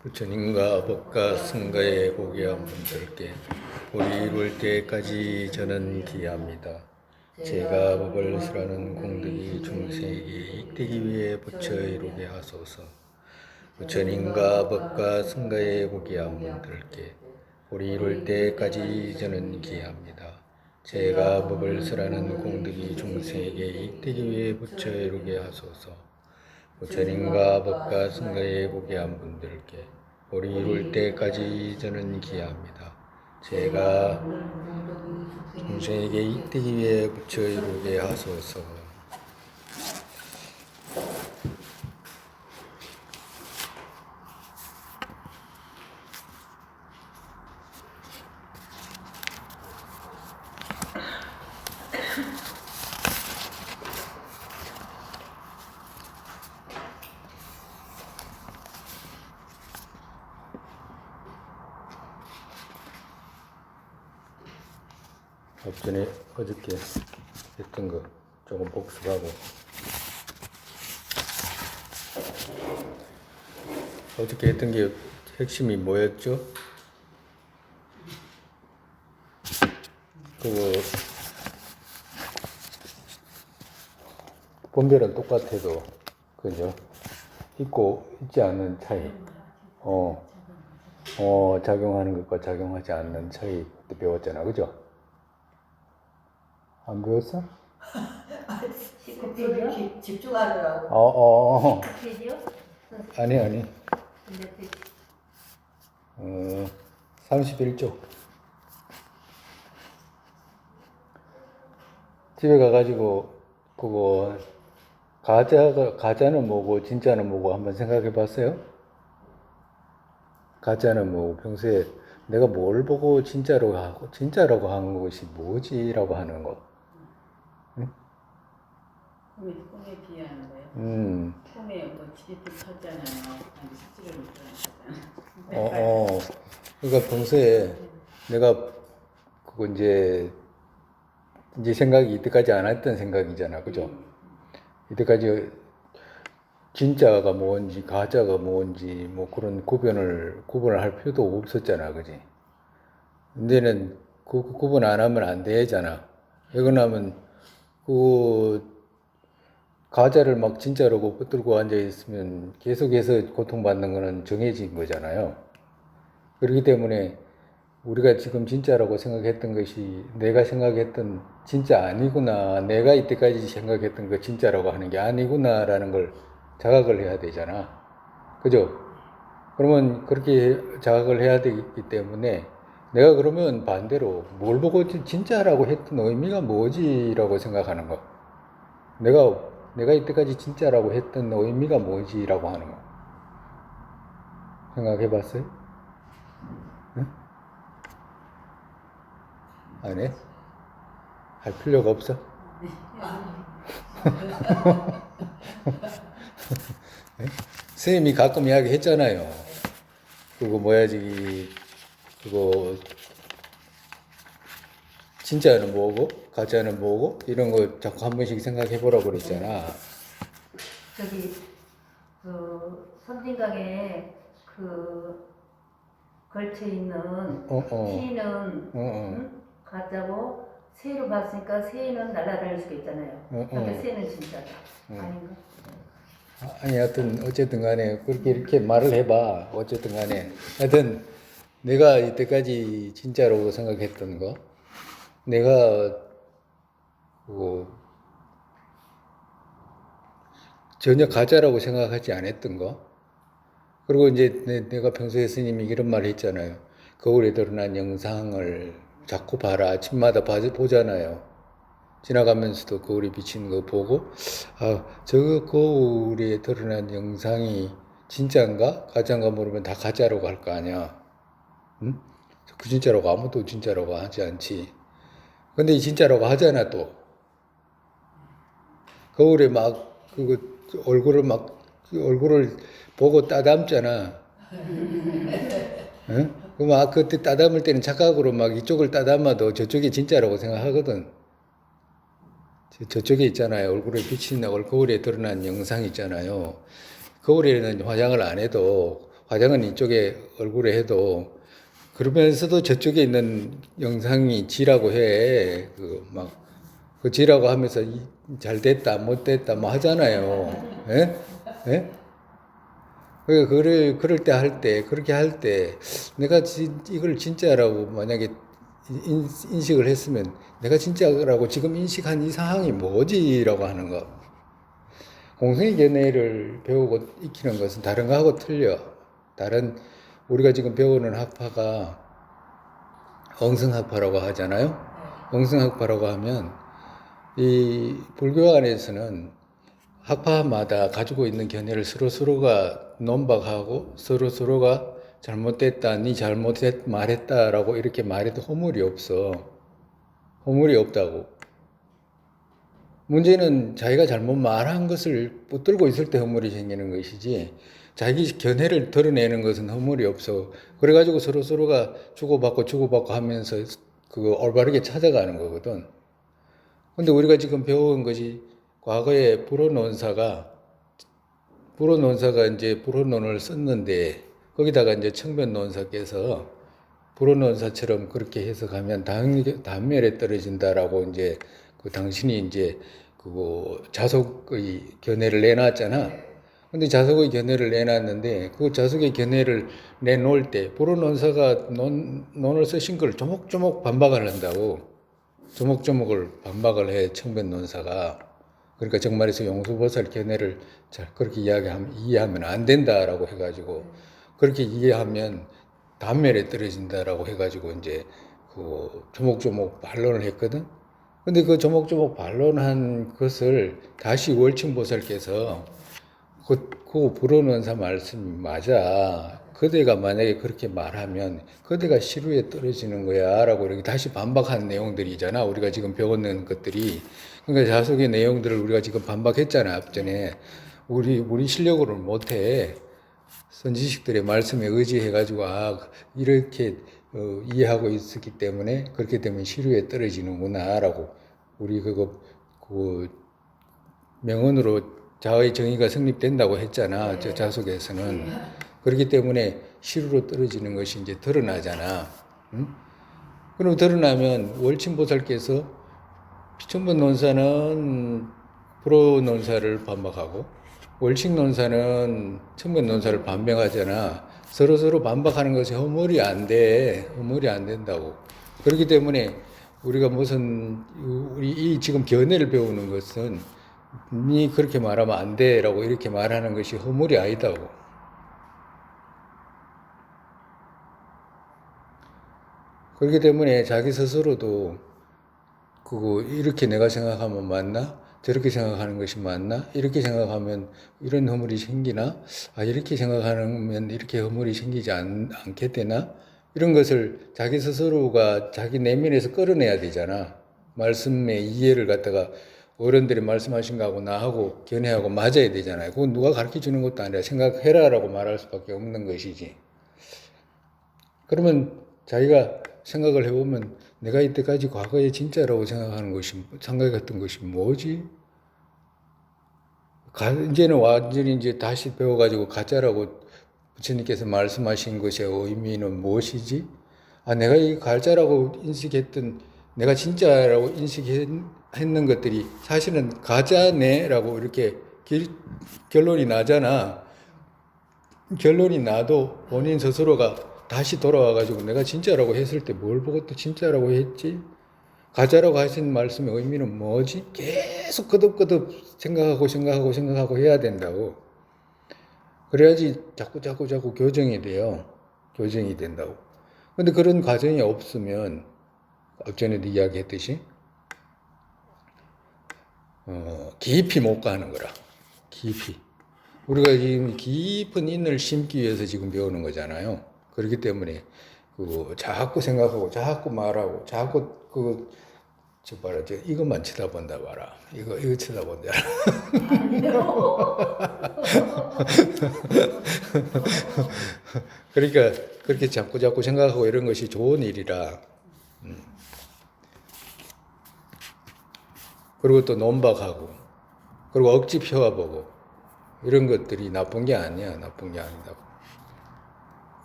부처님과 법과 승가의 고귀한 분들께 볼이 이룰 때까지 저는 기합니다. 제가 법을 설하는 공덕이 중생에게 이익되기 위해 부처 이루게 하소서. 부처님과 법과 승가의 고귀한 분들께 볼이 이룰 때까지 저는 기합니다. 제가 법을 설하는 공덕이 중생에게 이익되기 위해 부처 이루게 하소서. 부처님과 법과 승가의 고귀한 분들께 볼이 이룰 때까지 저는 기합니다. 제가 중생에게 이익되기 위해 부처 이루게 하소서. 전에 어저께 했던 거 조금 복습하고, 어저께 했던 게 핵심이 뭐였죠? 그거 본별은 똑같아도 그죠? 있고 있지 않는 차이, 작용하는 것과 작용하지 않는 차이 그때 배웠잖아, 그죠? 안 배웠어? 집중하느라고. 아니. 31쪽. 집에 가가지고, 그거, 가짜는 뭐고, 진짜는 뭐고, 한번 생각해 봤어요? 가짜는 뭐고, 평소에 내가 뭘 보고 진짜라고 하는 것이 뭐지라고 하는 거. 꿈에 비하는 거예요? 꿈에 뭐 지리도 탔잖아요. 아니 실제로 못 하잖아요. 그러니까 평소에 내가 그거 이제 생각이 이때까지 안 했던 생각이잖아, 그죠? 이때까지 진짜가 뭔지 가짜가 뭔지 뭐 그런 구분을 할 필요도 없었잖아, 그지? 근데는 그 구분 안 하면 안 되잖아. 이거 나면 그 가짜를 막 진짜라고 붙들고 앉아 있으면 계속해서 고통받는 거는 정해진 거잖아요. 그렇기 때문에 우리가 지금 진짜라고 생각했던 것이 내가 생각했던 진짜 아니구나, 내가 이때까지 생각했던 거 진짜라고 하는 게 아니구나라는 걸 자각을 해야 되잖아. 그죠? 그러면 그렇게 자각을 해야 되기 때문에 내가 그러면 반대로 뭘 보고 진짜라고 했던 의미가 뭐지라고 생각하는 거. 내가 이때까지 진짜라고 했던 의미가 뭐지라고 하는 거. 생각해 봤어요? 응? 안 해? 할 필요가 없어? 선생님이 가끔 이야기 했잖아요. 그거 그거 진짜는 뭐고 가짜는 뭐고 이런 거 자꾸 한 번씩 생각해 보라고 그랬잖아. 저기 선진강에 걸쳐 있는 새는 응? 가짜고 새로 봤으니까 새는 날아다닐 수가 있잖아요. 그러니까 새는 진짜다. 아닌가? 아니 어쨌든 간에 그렇게 이렇게 말을 해봐. 어쨌든 간에 하여튼 내가 이때까지 진짜라고 생각했던 거, 내가 전혀 가짜라고 생각하지 않았던 거, 그리고 이제 내가 평소에 스님이 이런 말을 했잖아요. 거울에 드러난 영상을 자꾸 봐라. 아침마다 보잖아요. 지나가면서도 거울에 비치는 거 보고, 저 거울에 드러난 영상이 진짜인가 가짜인가 모르면 다 가짜라고 할 거 아니야. 응? 그 진짜라고 아무도 진짜라고 하지 않지. 근데 이 진짜라고 하잖아, 또. 거울에 얼굴을 보고 따담잖아. 응? 그럼 그때 따담을 때는 착각으로 이쪽을 따담아도 저쪽이 진짜라고 생각하거든. 저쪽에 있잖아요. 얼굴에 비친 거울에 드러난 영상 있잖아요. 거울에는 화장을 안 해도 화장은 이쪽에 얼굴에 해도 그러면서도 저쪽에 있는 영상이 지라고 해. 그 지라고 하면서 잘 됐다, 못 됐다, 뭐 하잖아요. 예? 예? 그럴 때 그렇게 할 때, 내가 이걸 진짜라고 만약에 인식을 했으면, 내가 진짜라고 지금 인식한 이 상황이 뭐지라고 하는 거. 공생의 견해를 배우고 익히는 것은 다른 거하고 틀려. 우리가 지금 배우는 학파가 엉성학파라고 하잖아요. 엉성학파라고 하면, 이 불교 안에서는 학파마다 가지고 있는 견해를 서로가 논박하고 서로가 잘못됐다, 니 말했다라고 이렇게 말해도 허물이 없어. 허물이 없다고. 문제는 자기가 잘못 말한 것을 붙들고 있을 때 허물이 생기는 것이지, 자기 견해를 드러내는 것은 허물이 없어. 그래가지고 서로가 주고받고 하면서 그거 올바르게 찾아가는 거거든. 근데 우리가 지금 배운 것이 과거에 불어논사가 이제 불어논을 썼는데 거기다가 이제 청변논사께서 불어논사처럼 그렇게 해석하면 단멸에 떨어진다라고 이제 당신이 이제 그거 자속의 견해를 내놨잖아. 근데 자속의 견해를 내놨는데 그 자속의 견해를 내놓을 때 불어논사가 논을 쓰신 걸 조목조목 반박을 한다고. 조목조목을 반박을 해, 청변논사가. 그러니까 정말에서 용수보살 견해를 그렇게 이해하면 안 된다라고 해가지고, 그렇게 이해하면 단멸에 떨어진다라고 해가지고, 이제, 그 조목조목 반론을 했거든? 근데 그 조목조목 반론한 것을 다시 월층보살께서, 그 불어논사 말씀이 맞아. 그대가 만약에 그렇게 말하면 그대가 시루에 떨어지는 거야 라고 이렇게 다시 반박한 내용들이잖아. 우리가 지금 배웠는 것들이. 그러니까 자석의 내용들을 우리가 지금 반박했잖아. 앞전에. 우리 실력으로는 못해. 선지식들의 말씀에 의지해가지고, 이렇게 이해하고 있었기 때문에 그렇게 되면 시루에 떨어지는구나 라고. 우리 그 명언으로 자의 정의가 성립된다고 했잖아. 저 자속에서는. 그렇기 때문에 시루로 떨어지는 것이 이제 드러나잖아. 응? 그럼 드러나면 월침보살께서 청변논사는 불어논사를 반박하고 월칭논사는 청변논사를 반박하잖아. 서로 반박하는 것이 허물이 안 돼. 허물이 안 된다고. 그렇기 때문에 우리가 우리 이 지금 견해를 배우는 것은 니 그렇게 말하면 안 돼라고 이렇게 말하는 것이 허물이 아니다고. 그렇기 때문에 자기 스스로도 이렇게 내가 생각하면 맞나? 저렇게 생각하는 것이 맞나? 이렇게 생각하면 이런 허물이 생기나? 이렇게 생각하면 이렇게 허물이 생기지 않게 되나? 이런 것을 자기 스스로가 자기 내면에서 끌어내야 되잖아. 말씀의 이해를 갖다가 어른들이 말씀하신 거하고 나하고 견해하고 맞아야 되잖아요. 그건 누가 가르쳐 주는 것도 아니라 생각해라라고 말할 수밖에 없는 것이지. 그러면 자기가 생각을 해보면 내가 이때까지 과거에 진짜라고 생각했던 것이 뭐지? 이제는 완전히 이제 다시 배워가지고 가짜라고 부처님께서 말씀하신 것의 의미는 무엇이지? 내가 이 가짜라고 인식했던, 내가 진짜라고 인식했는 것들이 사실은 가짜네라고 이렇게 결론이 나잖아. 결론이 나도 본인 스스로가 다시 돌아와가지고 내가 진짜라고 했을 때 뭘 보고 또 진짜라고 했지? 가짜라고 하신 말씀의 의미는 뭐지? 계속 거듭 생각하고 해야 된다고. 그래야지 자꾸 교정이 돼요. 교정이 된다고. 근데 그런 과정이 없으면, 앞전에도 이야기했듯이, 깊이 못 가는 거라. 깊이. 우리가 지금 깊은 인을 심기 위해서 지금 배우는 거잖아요. 그렇기 때문에 자꾸 생각하고 자꾸 말하고 자꾸 이것만 쳐다본다 봐라. 이거 쳐다본다. 그러니까 그렇게 자꾸 생각하고 이런 것이 좋은 일이라. 그리고 또 논박하고 그리고 억지 펴와보고 이런 것들이 나쁜 게 아니야. 나쁜 게 아니다고.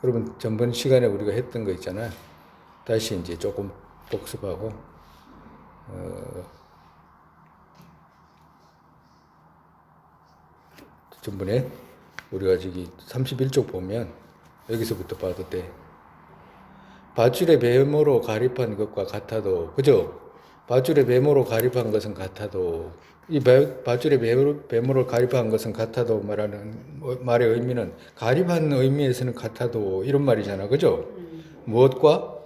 그러면 전번 시간에 우리가 했던 거 있잖아. 다시 이제 조금 복습하고, 전번에 우리가 저기 31쪽 보면 여기서부터 봐도 돼. 밧줄에 베모로 가립한 것과 같아도, 그죠? 밧줄에 베모로 가립한 것은 같아도, 이 밧줄에 베모로 가립한 것은 같아도 말하는 말의 의미는 가립한 의미에서는 같아도 이런 말이잖아, 그죠? 무엇과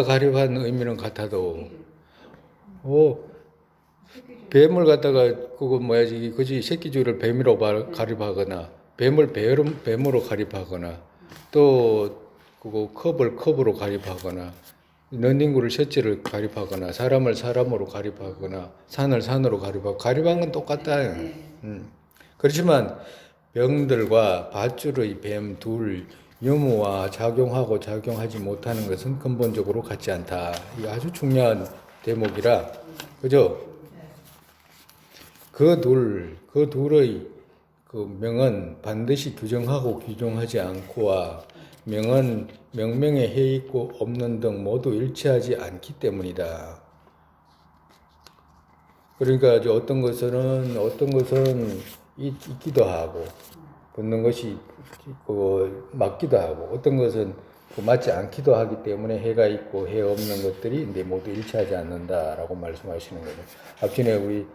가립한 의미는 같아도, 뱀을 갖다가 그거 뭐야지, 그지? 새끼줄을 뱀이라고 가립하거나, 뱀으로 가립하거나, 또 그거 컵으로 가립하거나, 런닝구를 셔츠를 가립하거나, 사람을 사람으로 가립하거나, 산을 산으로 가립하고, 가립한 건 똑같다. 그렇지만 병들과 밧줄의 뱀 둘 유무와 작용하고 작용하지 못하는 것은 근본적으로 같지 않다. 이게 아주 중요한 대목이라, 그죠? 그 둘의 그 명은 반드시 규정하고 규정하지 않고와 명명에 해 있고 없는 등 모두 일치하지 않기 때문이다. 그러니까 어떤 것은 있기도 하고 붙는 것이 맞기도 하고 어떤 것은 맞지 않기도 하기 때문에 해가 있고 해 없는 것들이 이제 모두 일치하지 않는다라고 말씀하시는 거죠. 앞전에 우리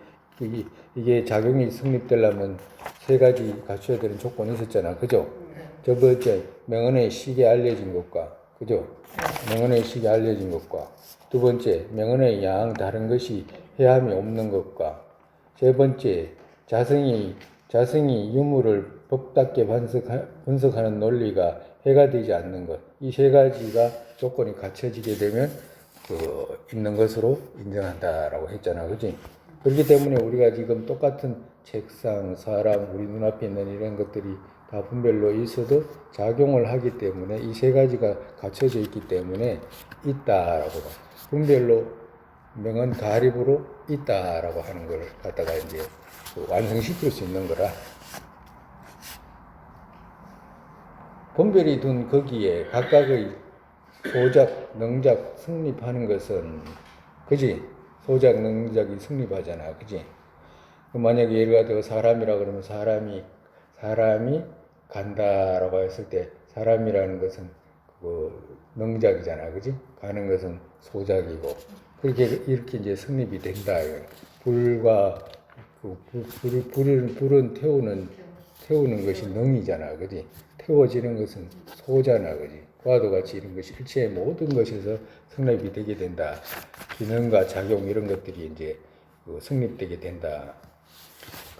이게 작용이 성립되려면 세 가지 갖춰야 되는 조건이 있었잖아, 그죠? 첫 번째 명언의 시기에 알려진 것과, 그죠? 명언의 시기에 알려진 것과, 두 번째 명언의 양 다른 것이 해함이 없는 것과, 세 번째 자성이 유무를 법답게 분석하는 논리가 해가 되지 않는 것. 이 세 가지가 조건이 갖춰지게 되면 있는 것으로 인정한다라고 했잖아, 그지? 그렇기 때문에 우리가 지금 똑같은 책상, 사람, 우리 눈앞에 있는 이런 것들이 다 분별로 있어도 작용을 하기 때문에 이 세 가지가 갖춰져 있기 때문에 있다라고 봐. 분별로 명은 가립으로 있다라고 하는 걸 갖다가 이제 완성시킬 수 있는 거라. 분별이 둔 거기에 각각의 소작, 능작 성립하는 것은, 그지? 소작, 능작이 성립하잖아, 그지? 만약에 예를 들어 사람이라 그러면 사람이 간다라고 했을 때 사람이라는 것은 능작이잖아, 그지? 가는 것은 소작이고, 이렇게 이제 성립이 된다. 불과 불은 태우는 것이 능이잖아, 그지? 태워지는 것은 소잖아, 그지? 과도 같이 이런 것이 일체의 모든 것에서 성립이 되게 된다. 기능과 작용 이런 것들이 이제 성립되게 된다.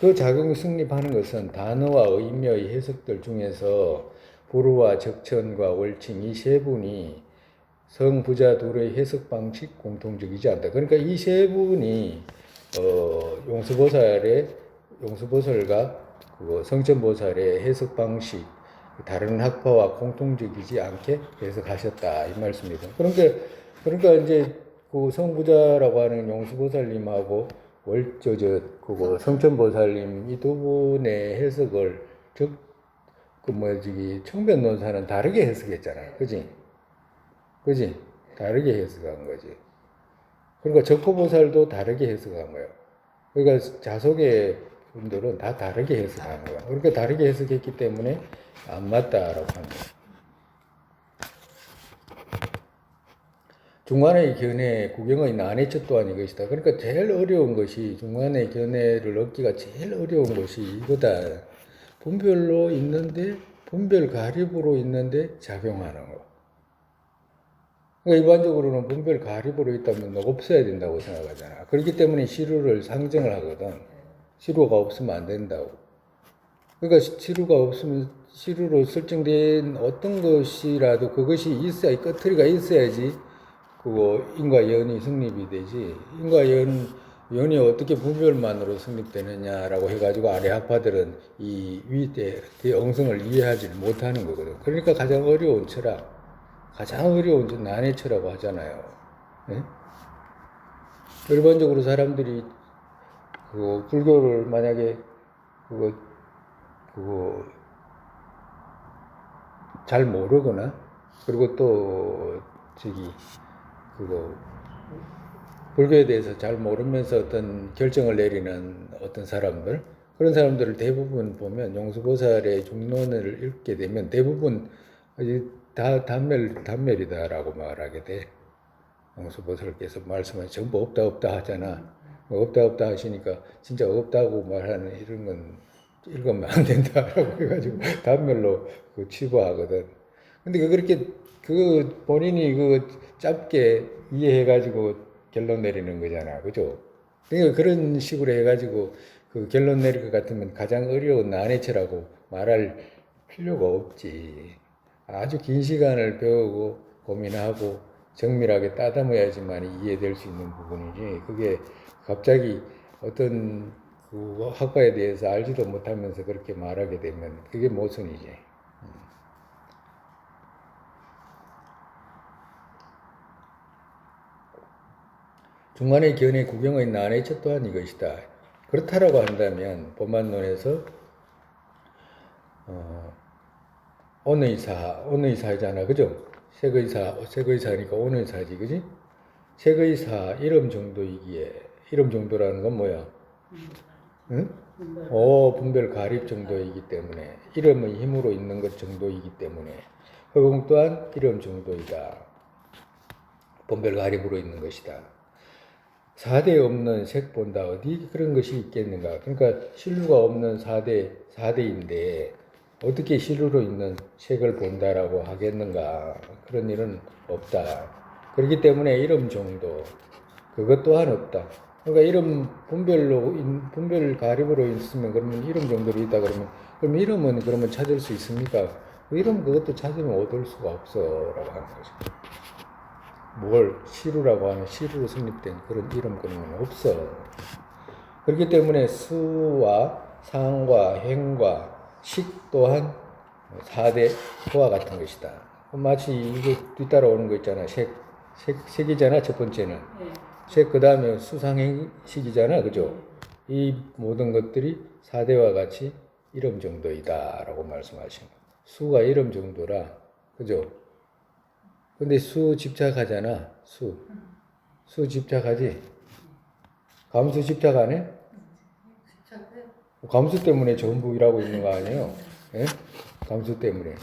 그 작용이 성립하는 것은 단어와 의미의 해석들 중에서 불우와 적천과 월칭 이 세 분이 성부자 둘의 해석 방식 공통적이지 않다. 그러니까 이 세 분이 용수보살과 성천보살의 해석 방식 다른 학파와 공통적이지 않게 해석하셨다 이 말씀입니다. 그러니까 이제 성부자라고 하는 용수보살님하고 성천보살님 이 두 분의 해석을 청변론사는 다르게 해석했잖아, 그지? 다르게 해석한 거지. 그러니까 적고보살도 다르게 해석한 거예요. 그러니까 자속의 분들은 다 다르게 해석한 거야. 그러니까 다르게 해석했기 때문에 안 맞다라고 하는 거야. 중간의 견해, 구경의 난해처 또한 이것이다. 그러니까 제일 어려운 것이, 중간의 견해를 얻기가 제일 어려운 것이 이거다. 분별로 있는데, 분별 가립으로 있는데 작용하는 거. 그러니까 일반적으로는 분별 가립으로 있다면 없어야 된다고 생각하잖아. 그렇기 때문에 시루를 상정을 하거든. 시루가 없으면 안 된다고. 그러니까 시루가 없으면 시루로 설정된 어떤 것이라도 그것이 있어야, 끝트리가 있어야지 인과연이 성립이 되지. 인과연이 어떻게 분별만으로 성립되느냐라고 해가지고 아래 학파들은 이 위대 엉성을 이해하지 못하는 거거든. 그러니까 가장 어려운 철학, 가장 어려운 난해처라고 하잖아요. 네? 일반적으로 사람들이 불교를 만약에 잘 모르거나 그리고 또 저기 그거 불교에 대해서 잘 모르면서 어떤 결정을 내리는 어떤 사람들 그런 사람들을 대부분 보면 용수보살의 중론을 읽게 되면 대부분 다 단멸이다라고 말하게 돼. 용수보살께서 말씀하신 전부 없다 하잖아. 없다 하시니까 진짜 없다고 말하는 이런 건 읽으면 안 된다라고 해가지고 단멸로 치부하거든. 근데 그렇게 본인이 짧게 이해해가지고 결론 내리는 거잖아, 그죠? 그러니까 그런 식으로 해가지고 결론 내릴 것 같으면 가장 어려운 난해체라고 말할 필요가 없지. 아주 긴 시간을 배우고 고민하고 정밀하게 따담아야지만 이해될 수 있는 부분이지. 그게 갑자기 어떤 학과에 대해서 알지도 못하면서 그렇게 말하게 되면 그게 모순이지. 중간의 견해 구경의 난해체 또한 이것이다. 그렇다라고 한다면 본만론에서 온의사잖아, 그죠? 색의사니까 온의사지, 그지? 색의사 이름 정도라는 건 뭐야? 응? 분별 가립 정도이기 때문에 이름의 힘으로 있는 것 정도이기 때문에 허공 또한 이름 정도이다. 분별 가립으로 있는 것이다. 4대 없는 색 본다. 어디 그런 것이 있겠는가? 그러니까 실루가 없는 4대인데 어떻게 실루로 있는 색을 본다라고 하겠는가? 그런 일은 없다. 그렇기 때문에 이름 정도 그것 또한 없다. 그러니까 이름 분별 가립으로 있으면 그러면 이름 정도로 있다 그럼 이름은 그러면 찾을 수 있습니까? 그 이름 그것도 찾으면 얻을 수가 없어라고 하는 거죠. 뭘 시루라고 하는 시루로 성립된 그런 이름 그런 건 없어. 그렇기 때문에 수와 상과 행과 식 또한 4대 그와 같은 것이다. 마치 이게 뒤따라오는 거 있잖아. 색이잖아, 첫 번째는. 색, 그 다음에 수상행식이잖아, 그죠? 이 모든 것들이 4대와 같이 이름 정도이다 라고 말씀하신 거. 수가 이름 정도라, 그죠? 근데 수 집착하잖아, 수 집착하지? 감수 집착 안 해? 감수 때문에 전부 일하고 있는 거 아니에요? 예? 감수 때문에.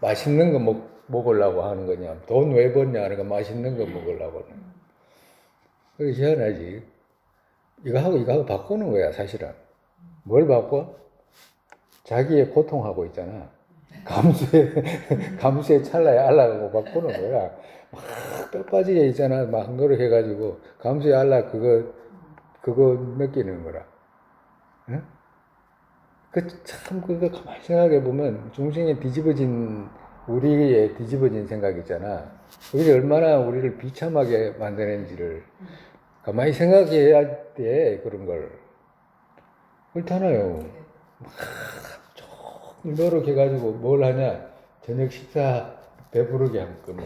맛있는 거 먹으려고 하는 거냐? 돈 왜 벌냐? 하니까 맛있는 거 먹으려고 하는 거야. 그게 희한하지. 이거하고 바꾸는 거야, 사실은. 뭘 바꿔? 자기의 고통하고 있잖아. 감수에 찰나에 알라고 바꾸는 거야. 막 뼈빠지게 있잖아. 막 노력해가지고 감수에 알라 그거 느끼는 거라. 응? 그거 가만히 생각해 보면 중생의 우리의 뒤집어진 생각 있잖아. 그게 얼마나 우리를 비참하게 만드는지를 가만히 생각해야 돼, 그런 걸. 그렇잖아요. 막 노력해가지고 뭘 하냐? 저녁 식사 배부르게 할 거면.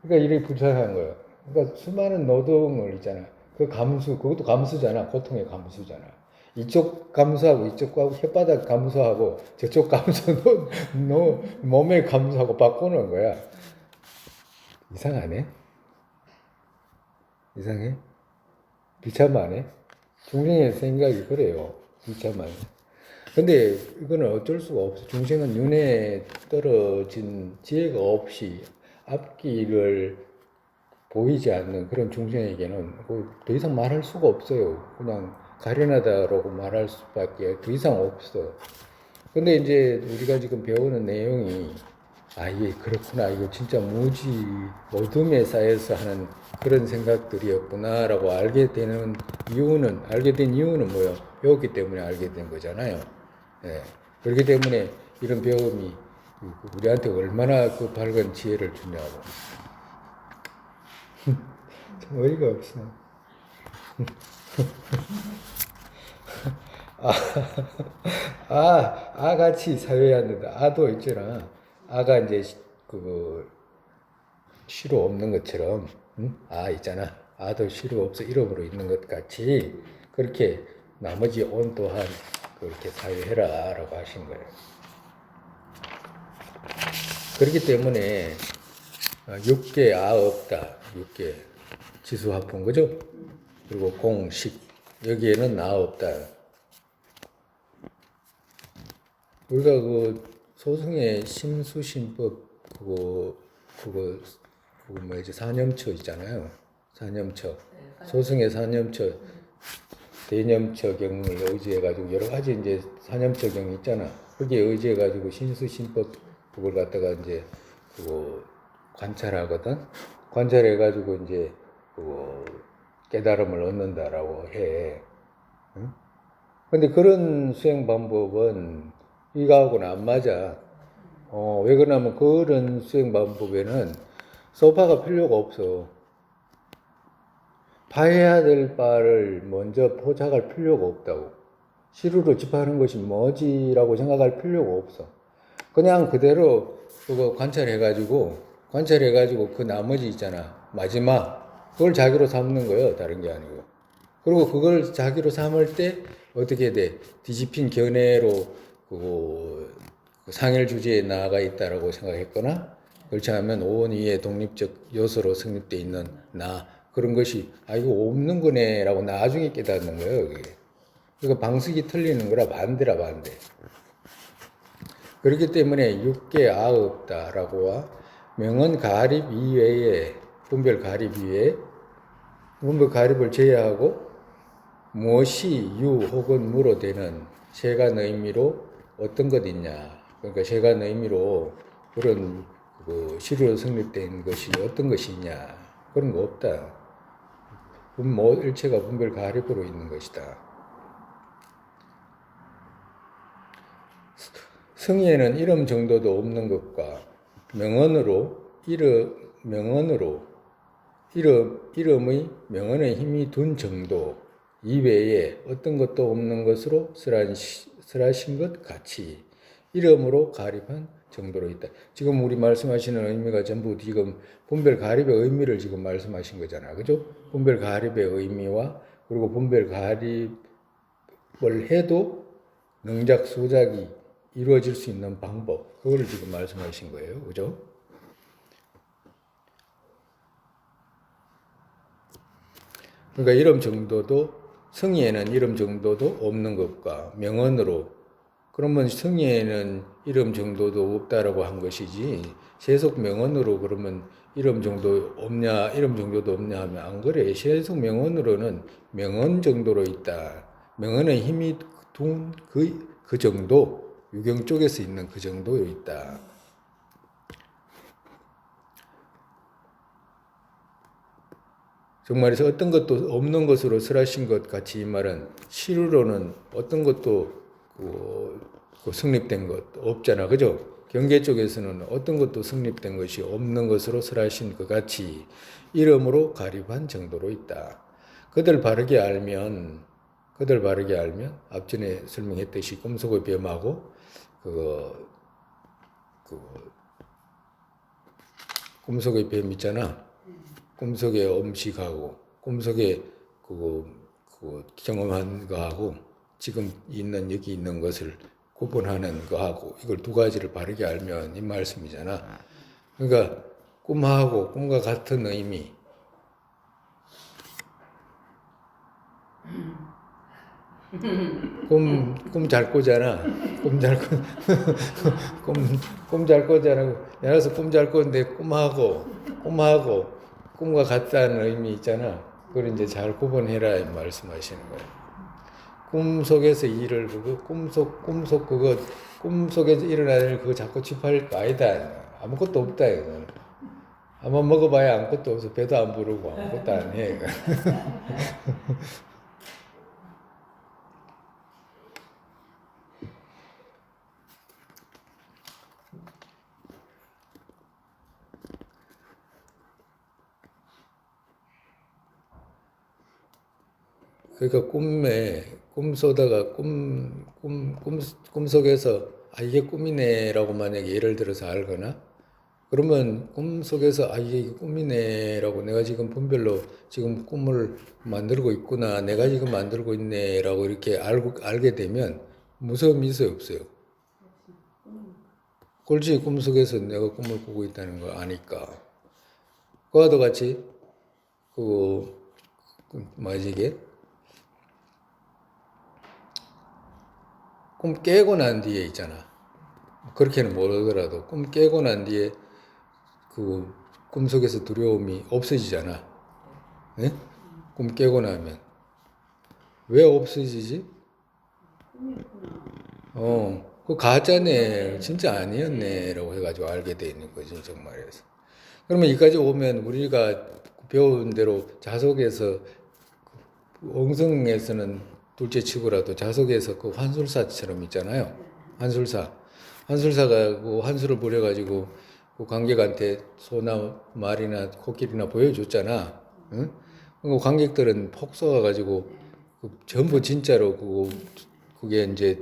그러니까 이렇게 불쌍한 거야. 그러니까 수많은 노동을 있잖아. 그것도 감수잖아. 고통의 감수잖아. 이쪽 감수하고 이쪽하고 혓바닥 감수하고 저쪽 감수 몸에 감수하고 바꾸는 거야. 이상하네? 이상해? 비참하네? 중생의 생각이 그래요. 비참하네. 근데 이거는 어쩔 수가 없어. 중생은 윤회에 떨어진 지혜가 없이 앞길을 보이지 않는 그런 중생에게는 더 이상 말할 수가 없어요. 그냥 가련하다라고 말할 수밖에 더 이상 없어. 근데 이제 우리가 지금 배우는 내용이 이게 그렇구나. 이거 진짜 무지 어둠에 쌓여서 하는 그런 생각들이었구나라고 알게 된 이유는 뭐예요? 배웠기 때문에 알게 된 거잖아요. 예. 그렇기 때문에 이런 배움이 우리한테 얼마나 밝은 지혜를 주냐고. 참 어이가 없어. 같이 사회하는데 아도 있잖아. 아가 이제 시로 없는 것처럼, 응? 있잖아. 아도 시로 없어 이름으로 있는 것 같이 그렇게 나머지 온 또한 그렇게 사유해라라고 하신 거예요. 그렇기 때문에 6개 아 없다. 6개 지수화풍 그죠? 그리고 공식 여기에는 나 없다. 우리가 그 소승의 심수신법 그거 뭐지 사념처 있잖아요. 사념처 소승의 사념처 대념처 경을 의지해가지고 여러 가지 이제 사념처 경 있잖아. 거기에 의지해가지고 신수신법 그걸 갖다가 이제 그거 관찰하거든. 관찰해가지고 이제 그거 깨달음을 얻는다라고 해. 응? 근데 그런 수행 방법은 이거하고는 안 맞아. 왜 그러냐면 그런 수행 방법에는 소파가 필요가 없어. 파해야 될 바를 먼저 포착할 필요가 없다고. 시루로 집하는 것이 뭐지라고 생각할 필요가 없어. 그냥 그대로 그거 관찰해가지고 그 나머지 있잖아. 마지막 그걸 자기로 삼는 거예요. 다른 게 아니고. 그리고 그걸 자기로 삼을 때 어떻게 돼? 뒤집힌 견해로 그 상일 주제에 나아가 있다라고 생각했거나 그렇지 않으면 오원 위의 독립적 요소로 성립되어 있는 나 그런 것이 이거 없는 거네라고 나중에 깨닫는 거예요. 그게. 그러니까 방식이 틀리는 거라 반대라 반대. 그렇기 때문에 육계 아 없다라고와 명언 가립 이외에 분별 가립 이외에 분별 가립을 제외하고 무엇이 유 혹은 무로 되는 세간 의미로 어떤 것 있냐. 그러니까 세간 의미로 그런 그 시로 성립된 것이 어떤 것이 있냐. 그런 거 없다. 일체가 분별 가립으로 있는 것이다. 성의에는 이름 정도도 없는 것과 이름의 명언의 힘이 둔 정도 이외에 어떤 것도 없는 것으로 설하신 것 같이 이름으로 가립한 정도로 있다. 지금 우리 말씀하시는 의미가 전부 지금 분별 가립의 의미를 지금 말씀하신 거잖아. 그죠? 분별 가립의 의미와 그리고 분별 가립을 해도 능작 소작이 이루어질 수 있는 방법, 그거를 지금 말씀하신 거예요. 그죠? 그러니까 이름 정도도, 성의에는 이름 정도도 없는 것과 명언으로, 그러면 성의에는 이름 정도도 없다라고 한 것이지, 세속 명언으로 그러면 이름 정도도 없냐 하면 안 그래. 세속 명언으로는 명언 정도로 있다. 명언의 힘이 둔 그 정도, 유경 쪽에서 있는 그 정도로 있다. 정말에서 어떤 것도 없는 것으로 설하신 것 같이 이 말은 실로는 어떤 것도 성립된 것 없잖아. 그죠? 경계 쪽에서는 어떤 것도 성립된 것이 없는 것으로 설하신 것 같이 이름으로 가립한 정도로 있다. 그들 바르게 알면 앞전에 설명했듯이 꿈속의 뱀하고 꿈속의 뱀 있잖아. 꿈속에 음식하고 꿈속에 경험한 거하고 지금 여기 있는 것을 구분하는 거하고 이걸 두 가지를 바르게 알면 이 말씀이잖아. 그러니까 꿈하고 꿈과 같은 의미. 꿈 잘 꾸잖아. 꿈 잘 꾸잖아. 내가서 꿈 잘 꾸는데 꿈하고 꿈과 같다는 의미 있잖아. 그걸 이제 잘 구분해라 이 말씀하시는 거예요. 꿈속에서 일을 꿈속에서 일어나는 그거 자꾸 짚할 거 아니다. 아무것도 없다 이거는. 한번 먹어봐야 아무것도 없어. 배도 안 부르고 아무것도 안 해. 그러니까 꿈속에서 이게 꿈이네라고 만약에 예를 들어서 알거나 그러면 꿈속에서 이게 꿈이네라고 내가 지금 분별로 지금 꿈을 만들고 있구나 내가 지금 만들고 있네라고 이렇게 알게 되면 무서움이 있어요, 없어요? 꼴찌 꿈속에서 내가 꿈을 꾸고 있다는 걸 아니까. 그와도 같이 뭐지 이게? 꿈 깨고 난 뒤에 있잖아. 그렇게는 모르더라도 꿈 깨고 난 뒤에 그 꿈속에서 두려움이 없어지잖아. 네? 꿈 깨고 나면 왜 없어지지? 그 가짜네, 진짜 아니었네라고 해가지고 알게 돼 있는 거지 정말에서. 그러면 여기까지 오면 우리가 배운 대로 자석에서 엉성에서는 둘째치고라도 자석에서 그 환술사처럼 있잖아요. 환술사가 그 환술을 부려가지고 그 관객한테 소나 말이나 코끼리나 보여줬잖아. 응? 그 관객들은 폭 쏘아가지고 전부 진짜로 그게 이제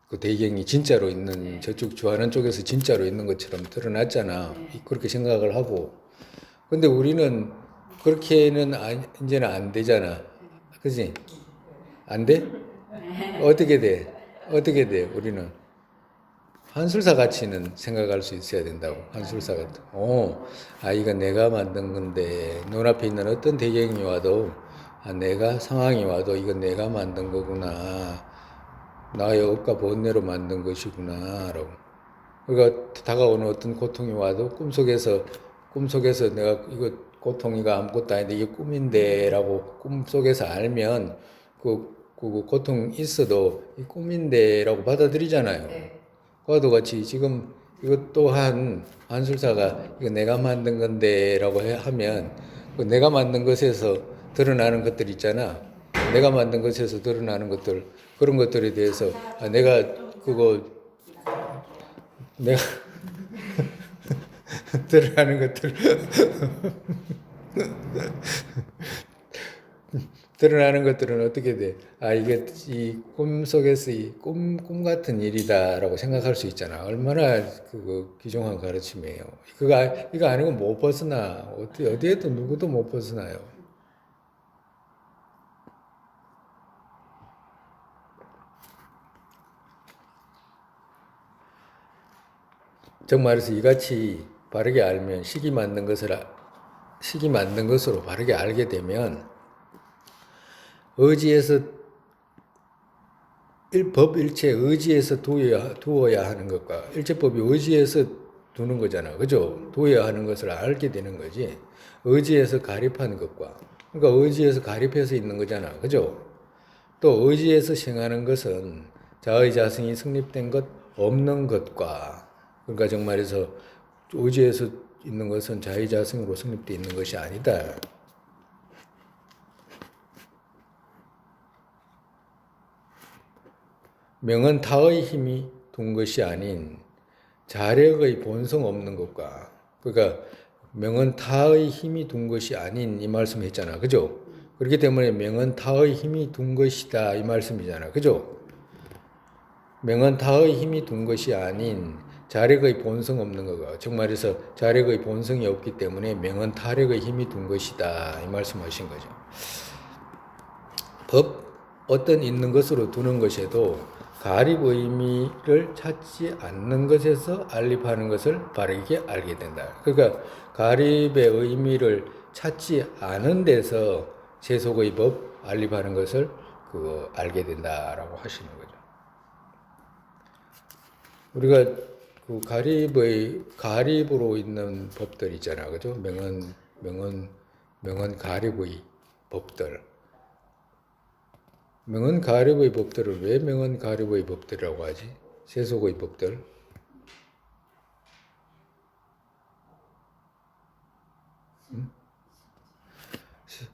그 배경이 진짜로 있는 저쪽 좋아하는 쪽에서 진짜로 있는 것처럼 드러났잖아. 그렇게 생각을 하고. 근데 우리는 그렇게는 이제는 안 되잖아. 그지? 안 돼? 어떻게 돼? 어떻게 돼? 우리는 한술사 가치는 생각할 수 있어야 된다고. 한술사 같은. 이거 내가 만든 건데 눈앞에 있는 어떤 배경이 와도 내가 상황이 와도 이건 내가 만든 거구나. 나의 업과 번뇌로 만든 것이구나라고. 그러니까 다가오는 어떤 고통이 와도 꿈속에서 내가 이거 고통이가 아무것도 아닌데 이게 꿈인데라고 꿈속에서 알면 그 고통 있어도 이 꿈인데라고 받아들이잖아요. 네. 그와도 같이 지금 이것 또한 한술사가 이거 내가 만든 건데라고 하면 그 내가 만든 것에서 드러나는 것들 있잖아. 내가 만든 것에서 드러나는 것들, 그런 것들에 대해서 내가 드러나는 것들 드러나는 것들은 어떻게 돼? 이게 이 꿈속에서 이 꿈 같은 일이다라고 생각할 수 있잖아. 얼마나 귀중한 가르침이에요. 이거 아니고 못 벗어나. 어디에도 누구도 못 벗어나요. 정말해서 이같이 바르게 알면 식이 만든 것으로 바르게 알게 되면 법 일체 의지에서 두어야 하는 것과 일체법이 의지에서 두는 거잖아. 그죠? 두어야 하는 것을 알게 되는 거지. 의지에서 가립하는 것과. 그러니까 의지에서 가립해서 있는 거잖아. 그죠? 또 의지에서 생하는 것은 자의자성이 성립된 것 없는 것과, 그러니까 정말해서 의지에서 있는 것은 자의자성으로 성립되어 있는 것이 아니다. 명은 타의 힘이 둔 것이 아닌 자력의 본성 없는 것과, 그러니까 명은 타의 힘이 둔 것이 아닌 이 말씀 했잖아. 그죠? 그렇기 때문에 명은 타의 힘이 둔 것이다 이 말씀이잖아. 그죠? 명은 타의 힘이 둔 것이 아닌 자력의 본성 없는 거가, 정말해서 자력의 본성이 없기 때문에 명은 타력의 힘이 둔 것이다 이 말씀하신 거죠. 어떤 있는 것으로 두는 것에도 가립 의미를 찾지 않는 것에서 알립하는 것을 바르게 알게 된다. 그러니까 가립의 의미를 찾지 않은 데서 세속의 법 알립하는 것을 알게 된다라고 하시는 거죠. 우리가 가립으로 있는 법들 있잖아, 그죠? 명은 가립의 법들. 명은 가립의 법들을 왜 명은 가립의 법들이라고 하지? 세속의 법들.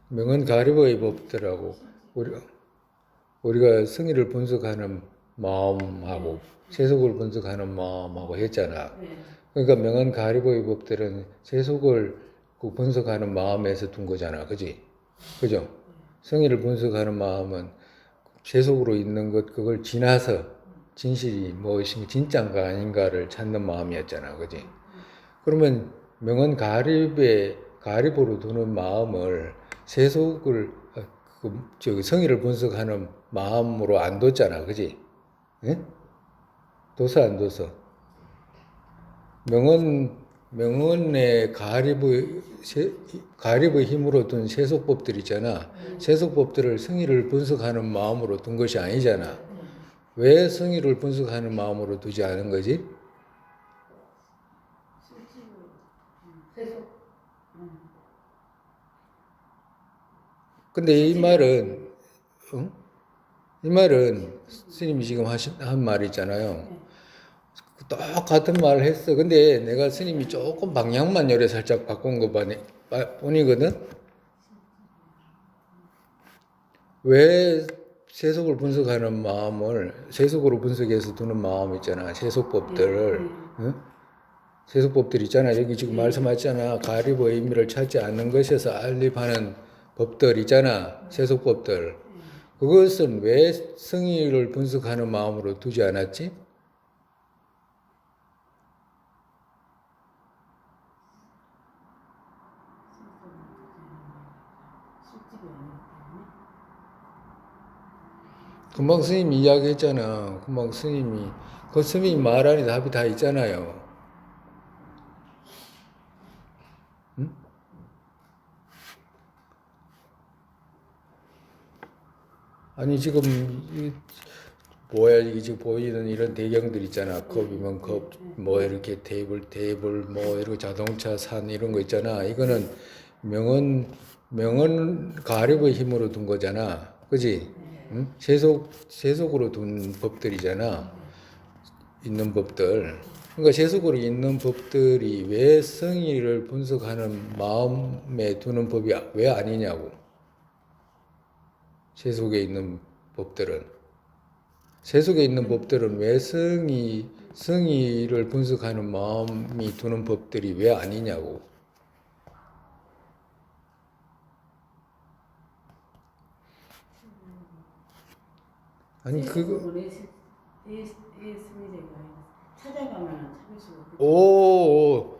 명은 가립의 법들하고 우리가 성의를 분석하는 마음하고 세속을 분석하는 마음하고 했잖아. 그러니까 명은 가립의 법들은 세속을 분석하는 마음에서 둔 거잖아, 그지? 그죠? 성의를 분석하는 마음은 세속으로 있는 것, 그걸 지나서 진실이 무엇인가, 진짜인가 아닌가를 찾는 마음이었잖아. 그지? 그러면 명은 가립으로 두는 마음을 세속을, 성의를 분석하는 마음으로 안 뒀잖아. 그지? 예? 둬서 안 둬서? 명언의 가립의 힘으로 둔 세속법들 있잖아. 세속법들을 승의를 분석하는 마음으로 둔 것이 아니잖아. 왜 승의를 분석하는 마음으로 두지 않은 거지? 세속. 근데 이 말은, 응? 이 말은 스님이 지금 한 말 있잖아요. 똑같은 말을 했어. 근데 내가 스님이 조금 방향만 요래 살짝 바꾼 거 보니거든? 왜 세속을 분석하는 마음을, 세속으로 분석해서 두는 마음 있잖아. 세속법들을. 응? 세속법들 있잖아. 여기 지금 말씀하셨잖아. 가립의 의미를 찾지 않는 것에서 알립하는 법들 있잖아. 세속법들. 그것은 왜 성의를 분석하는 마음으로 두지 않았지? 금방 스님이 이야기했잖아. 금방 스님이. 그 스님이 말 안에 답이 다 있잖아요. 응? 아니, 지금, 뭐야, 이게 지금 보이는 이런 배경들 있잖아. 컵이면 컵, 뭐, 이렇게 테이블, 뭐, 이렇게 자동차, 산, 이런 거 있잖아. 이거는 명언 가립의 힘으로 둔 거잖아. 그지? 응? 세속으로 둔 법들이잖아. 있는 법들. 그러니까 세속으로 있는 법들이 왜 성의를 분석하는 마음에 두는 법이 왜 아니냐고. 세속에 있는 법들은. 세속에 있는 법들은 왜 성의를 분석하는 마음이 두는 법들이 왜 아니냐고. 아니, 그거. 찾아가면 찾을 수가 없고. 오,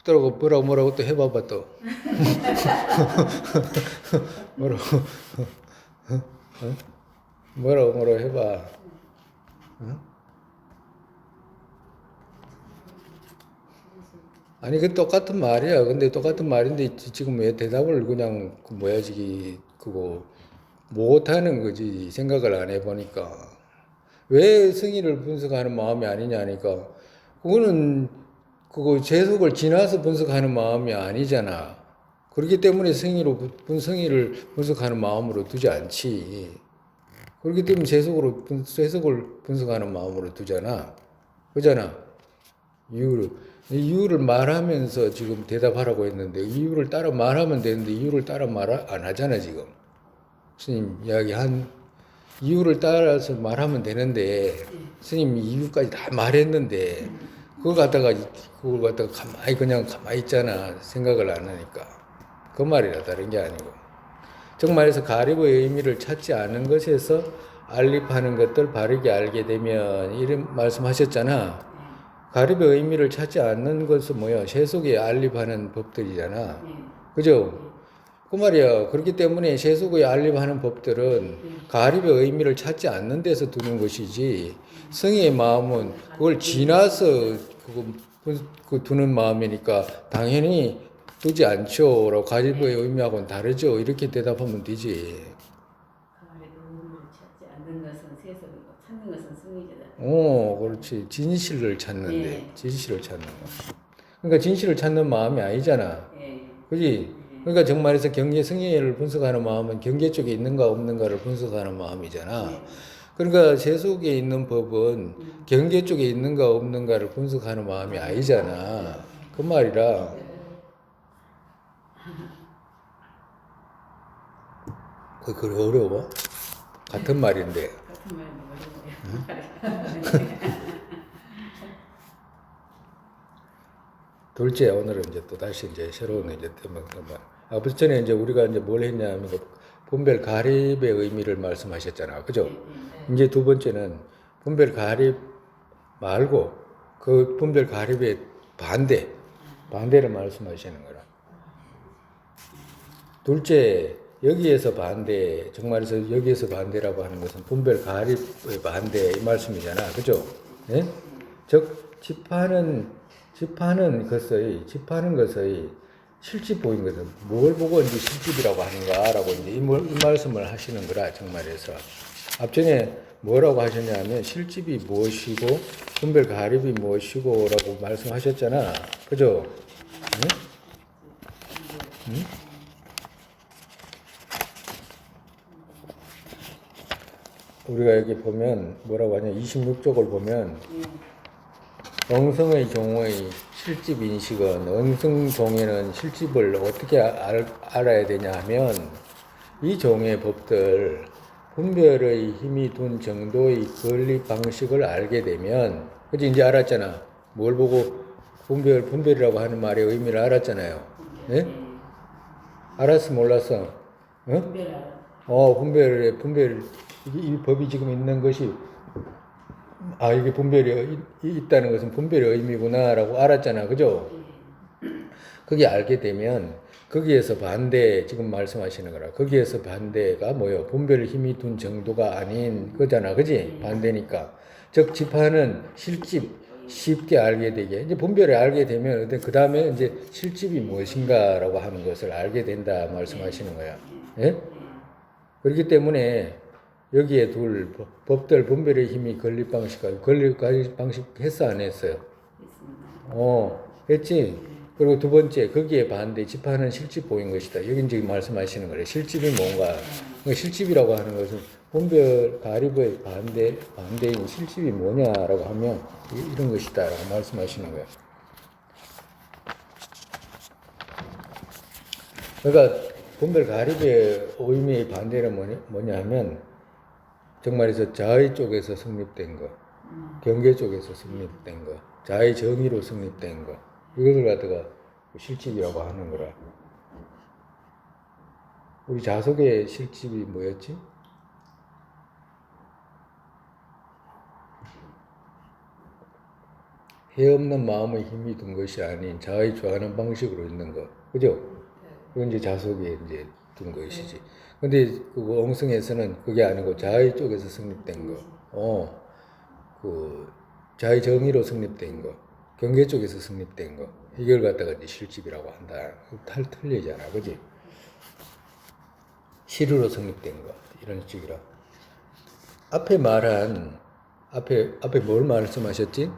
또라고 뭐라고 또 해봐봐 또. 뭐라고, 어? 뭐라고 해봐. 어? 아니 그 똑같은 말이야. 근데 똑같은 말인데 지금 왜 대답을 그냥 그 뭐야 지기 그거 못하는 거지. 생각을 안 해보니까 왜 승의를 분석하는 마음이 아니냐니까 그거는 그거 재속을 지나서 분석하는 마음이 아니잖아. 그렇기 때문에 승의를 분석하는 마음으로 두지 않지. 그렇기 때문에 재속을 분석하는 마음으로 두잖아. 그잖아. 이유를 말하면서 지금 대답하라고 했는데 이유를 따라 말하면 되는데 이유를 따라 말 안 하잖아 지금. 스님 이야기한 이유를 따라서 말하면 되는데 스님이 이유까지 다 말했는데 그걸 갖다가 가만히 있잖아. 생각을 안 하니까. 그 말이라 다른 게 아니고. 정말에서 가립의 의미를 찾지 않은 것에서 알립하는 것들 바르게 알게 되면 이런 말씀하셨잖아. 가립의 의미를 찾지 않는 것은 뭐야? 세속에 알립하는 법들이잖아. 그죠? 그 말이야. 그렇기 때문에 세속에 알립하는 법들은 가립의 의미를 찾지 않는 데서 두는 것이지 성의의 마음은 그걸 지나서 그거 두는 마음이니까 당연히 두지 않죠. 라고 가립의 의미하고는 다르죠. 이렇게 대답하면 되지. 가을의 의미를 찾지 않는 것은 세속이고 찾는 것은 승리잖아. 그렇지. 진실을 찾는 거. 그러니까 진실을 찾는 마음이 아니잖아. 그지? 그러니까 정말에서 경계 승리를 분석하는 마음은 경계 쪽에 있는가 없는가를 분석하는 마음이잖아. 그러니까 세속에 있는 법은 경계 쪽에 있는가 없는가를 분석하는 마음이 아니잖아. 그 말이라. 그래 어려워? 같은 말인데. 같은 말인데 어려워요. 둘째 오늘은 이제 또 다시 이제 새로운 이제 앞서 전에 이제 우리가 이제 뭘 했냐면 분별 가립의 의미를 말씀하셨잖아, 그죠? 이제 두 번째는 분별 가립 말고 그 분별 가립의 반대를 말씀하시는 거라. 둘째 여기에서 반대, 정말에서 여기에서 반대라고 하는 것은 분별 가립의 반대 이 말씀이잖아, 그죠? 예? 즉 집하는 것의 실집 보인 것은 뭘 보고 이제 실집이라고 하는가라고 이제 이 말씀을 하시는 거라 정말에서 앞전에 뭐라고 하셨냐면 실집이 무엇이고 분별 가립이 무엇이고라고 말씀하셨잖아, 그죠? 응? 응? 우리가 여기 보면 뭐라고 하냐 26쪽을 보면 엉성의 종의 실집 인식은 엉성 종에는 실집을 어떻게 알아야 되냐 하면 이 종의 법들 분별의 힘이 둔 정도의 건립 방식을 알게 되면 그치 이제 알았잖아 뭘 보고 분별이라고 하는 말의 의미를 알았잖아요 예? 알았어 몰랐어? 응? 분별 이 법이 지금 있는 것이 이게 분별이 있다는 것은 분별의 의미구나라고 알았잖아, 그죠? 그게 알게 되면 거기에서 반대 지금 말씀하시는 거라. 거기에서 반대가 뭐요? 분별의 힘이 둔 정도가 아닌 거잖아, 그지? 반대니까. 즉 집하는 실집 쉽게 알게 되게 이제 분별을 알게 되면 그 다음에 이제 실집이 무엇인가라고 하는 것을 알게 된다 말씀하시는 거야. 예? 그렇기 때문에 여기에 둘 법들 분별의 힘이 건립 방식 했어 안 했어요? 했지. 그리고 두 번째 거기에 반대 집하는 실집 보인 것이다. 여기 지금 말씀하시는 거래. 실집이 뭔가? 그러니까 실집이라고 하는 것은 분별 가립의 반대인 실집이 뭐냐라고 하면 이런 것이다라고 말씀하시는 거야. 그러니까 분별 가립의 의미의 반대는 뭐냐 하면 정말에서 자의 쪽에서 성립된 거, 경계 쪽에서 성립된 거, 자의 정의로 성립된 거, 이것을 갖다가 실집이라고 하는 거라. 우리 자속의 실집이 뭐였지? 해 없는 마음의 힘이 든 것이 아닌 자의 좋아하는 방식으로 있는 거, 그죠? 그건 이제 자속에 이제 둔 것이지. 근데 그 엉성에서는 그게 아니고 자의 쪽에서 성립된 거, 자의 정의로 성립된 거, 경계 쪽에서 성립된 거, 이걸 갖다가 이제 실집이라고 한다. 틀리잖아, 그지? 실으로 성립된 거, 이런 식이라. 앞에 뭘 말씀하셨지?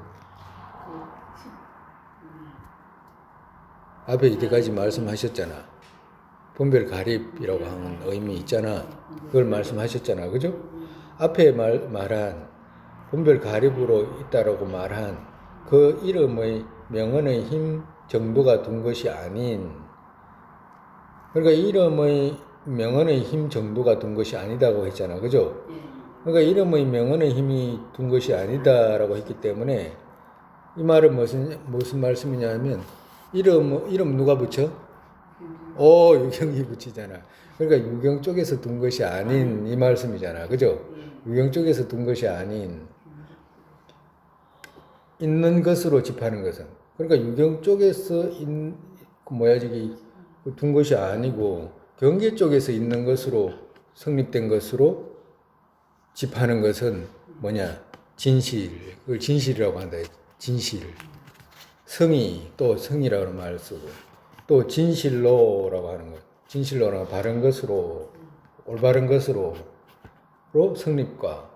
앞에 이때까지 말씀하셨잖아. 분별 가립이라고 하는 의미 있잖아. 그걸 말씀하셨잖아. 그죠? 앞에 말한 분별 가립으로 있다라고 말한 그 이름의 명언의 힘 정도가 둔 것이 아닌 그러니까 이름의 명언의 힘 정도가 둔 것이 아니다고 했잖아. 그죠? 그러니까 이름의 명언의 힘이 둔 것이 아니다라고 했기 때문에 이 말은 무슨 말씀이냐면 이름 누가 붙여? 유경이 붙이잖아. 그러니까 유경 쪽에서 둔 것이 아닌 이 말씀이잖아. 그죠? 유경 쪽에서 둔 것이 아닌 있는 것으로 집하는 것은 그러니까 유경 쪽에서 둔 것이 아니고 경계 쪽에서 있는 것으로 성립된 것으로 집하는 것은 뭐냐? 진실. 그걸 진실이라고 한다. 진실. 성이라고 하는 말을 쓰고 또 진실로라고 하는 것. 진실로는 바른 것으로 올바른 것으로 성립과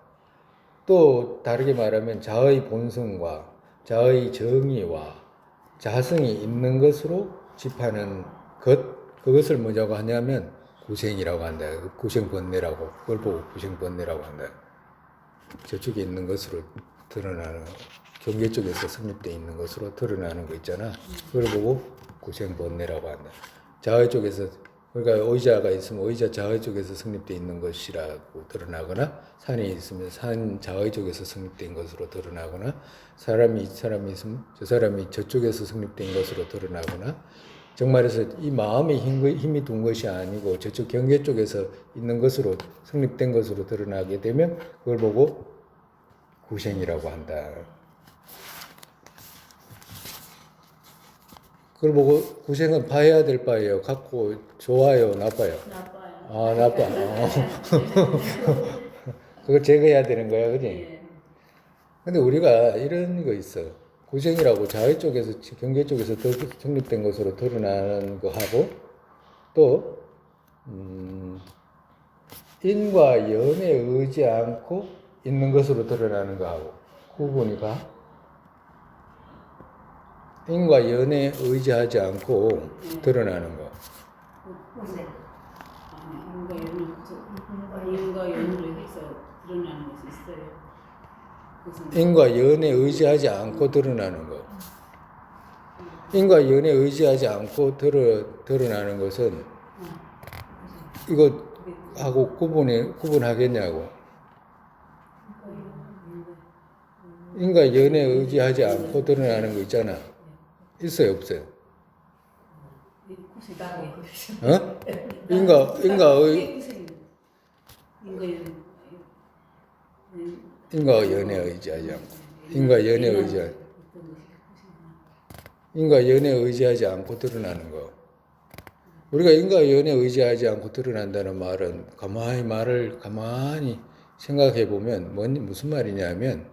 또 다르게 말하면 자의 본성과 자의 정의와 자성이 있는 것으로 집하는 그것을 뭐라고 하냐면 구생이라고 한다. 구생번뇌라고 그걸 보고 구생번뇌라고 한다. 저쪽에 있는 것으로 드러나는 경계 쪽에서 성립되어 있는 것으로 드러나는 거 있잖아. 그걸 보고 구생번뇌라고 한다. 자의 쪽에서 그러니까 의자가 있으면 의자 자의 쪽에서 성립되어 있는 것이라고 드러나거나 산이 있으면 산 자의 쪽에서 성립된 것으로 드러나거나 사람이 있으면 저 사람이 저쪽에서 성립된 것으로 드러나거나 정말해서 이 마음의 힘이 둔 것이 아니고 저쪽 경계 쪽에서 있는 것으로 성립된 것으로 드러나게 되면 그걸 보고 구생이라고 한다. 그걸 보고 구생은 봐야 될 바예요. 갖고 좋아요, 나빠요? 아, 나빠. 그거 제거해야 되는 거야, 그지? 예. 근데 우리가 이런 거 있어. 구생이라고 자의 쪽에서, 경계 쪽에서 성립된 것으로 드러나는 거 하고, 또, 인과 연에 의지 않고 있는 것으로 드러나는 거 하고, 구분이 가? 인과 연에 의지하지 않고 드러나는 거. 보세요. 인과 연으로 해서 드러나는 것이 있어요. 그것은 인과 연에 의지하지 않고 드러나는 거. 인과 연에 의지하지 않고 드러나는 것은 이거 하고 구분하겠냐고. 인과 연에 의지하지 않고 드러나는 거 있잖아. 있어요, 없어요? 어? 인과 연에 의지하지 않고. 인과 연에 의지하지 않고 드러나는 거. 우리가 인과 연에 의지하지 않고 드러난다는 말은 가만히 생각해 보면 무슨 말이냐면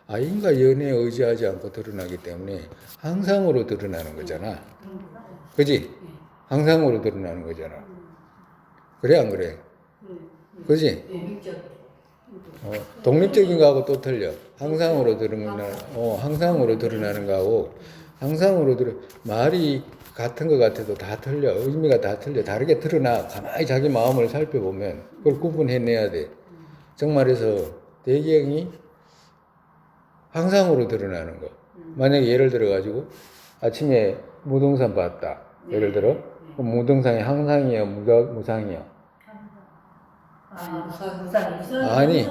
인과 연에 의지하지 않고 드러나기 때문에 항상으로 드러나는 거잖아. 그지? 항상으로 드러나는 거잖아. 그래 안 그래? 그지? 독립적인 거하고 또 틀려. 항상으로 드러나는 거하고 말이 같은 것 같아도 다 틀려. 의미가 다 틀려. 다르게 드러나. 가만히 자기 마음을 살펴보면 그걸 구분해내야 돼. 정말에서 대경이 항상으로 드러나는 거. 만약에 예를 들어가지고 아침에 무등산 봤다. 예를 들어. 그럼 무등산이 항상이야, 무상이야? 아니.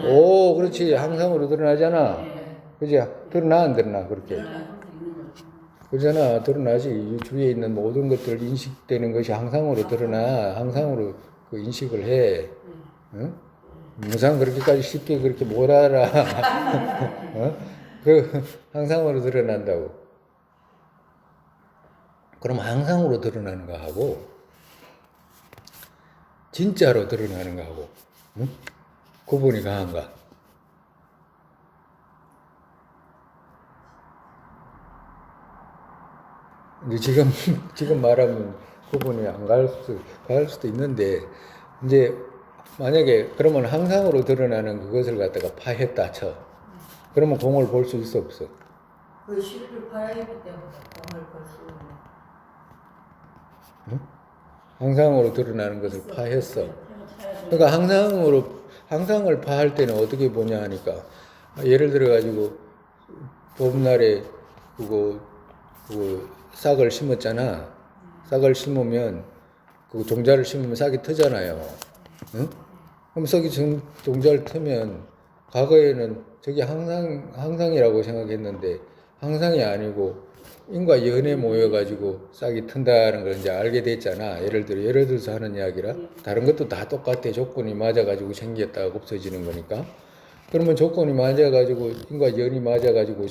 오, 그렇지. 항상으로 드러나잖아. 그지? 드러나, 안 드러나, 그렇게. 그러잖아. 드러나지. 이 주위에 있는 모든 것들 인식되는 것이 항상으로 드러나. 항상으로 그 인식을 해. 응? 무상 그렇게까지 쉽게 그렇게 못 알아. 어? 그 항상으로 드러난다고. 그럼 항상으로 드러나는 거 하고 진짜로 드러나는 거 하고 응? 구분이 강한가? 이제 지금 말하면 구분이 안 갈 수도 있는데 이제 만약에 그러면 항상으로 드러나는 그것을 갖다가 파했다 쳐. 그러면 공을 볼 수 있어 없어? 그 실을 파야기 때문에 공을 볼 수 있는. 응? 항상으로 드러나는 것을 파했어. 그러니까 항상을 파할 때는 어떻게 보냐 하니까 예를 들어 가지고 봄날에 그거 싹을 심었잖아. 싹을 심으면 그 종자를 심으면 싹이 트잖아요. 응? 그럼 싹이 종자를 트면 과거에는 저게 항상이라고 생각했는데 항상이 아니고 인과 연에 모여가지고 싹이 튼다는 걸 이제 알게 됐잖아. 예를 들어서 하는 이야기라. 다른 것도 다 똑같아. 조건이 맞아가지고 생겼다가 없어지는 거니까. 그러면 조건이 맞아가지고 인과 연이 맞아가지고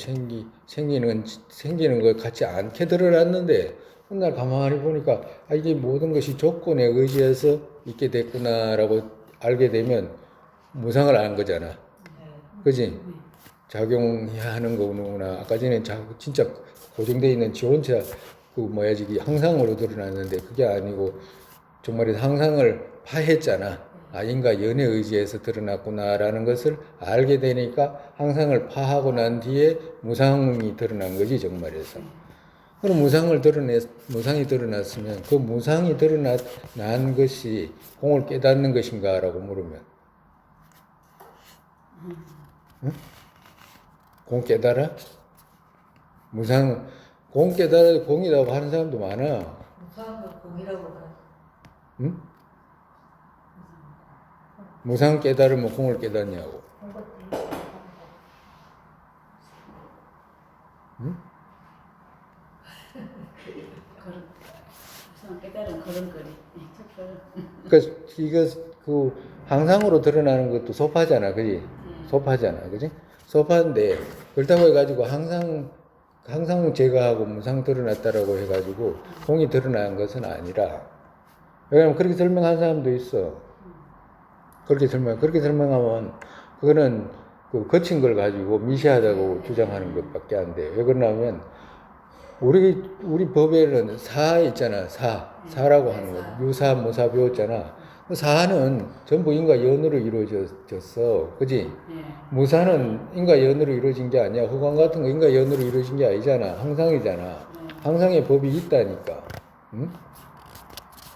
생기는 것 같지 않게 드러났는데 훗날 가만히 보니까 이게 모든 것이 조건에 의지해서 있게 됐구나라고 알게 되면 무상을 아는 거잖아. 그지? 작용하는 거구나. 아까 전에 진짜 고정되어 있는 지원차 이게 항상으로 드러났는데 그게 아니고 정말 항상을 파했잖아. 인과 연에 의지해서 드러났구나라는 것을 알게 되니까 항상을 파하고 난 뒤에 무상이 드러난 거지 정말에서. 그럼 무상이 드러났으면 그 무상이 드러난 것이 공을 깨닫는 것인가라고 물으면 응? 공 깨달아? 공 깨달아 공이라고 하는 사람도 많아. 무상한 공이라고 하는. 응? 무상 깨달으면 공을 깨닫냐고. 응? 깨달은 걸음걸이. 그러니까 이거 항상으로 드러나는 것도 소파잖아, 그지? 소파잖아, 그지? 소파인데 그렇다고 해가지고 항상 제거하고 무상 드러났다라고 해가지고 공이 드러난 것은 아니라 왜냐면 그렇게 설명한 사람도 있어. 그렇게 설명하면 그거는 그 거친 걸 가지고 미시하다고 주장하는 것밖에 안 돼. 왜 그러냐면 우리 법에는 사 있잖아. 사라고 하는 거. 유사, 무사 배웠잖아. 그 사는 전부 인과 연으로 이루어졌어. 그지? 예. 무사는 인과 연으로 이루어진 게 아니야. 후관 같은 거 인과 연으로 이루어진 게 아니잖아. 항상이잖아. 항상의 법이 있다니까. 응?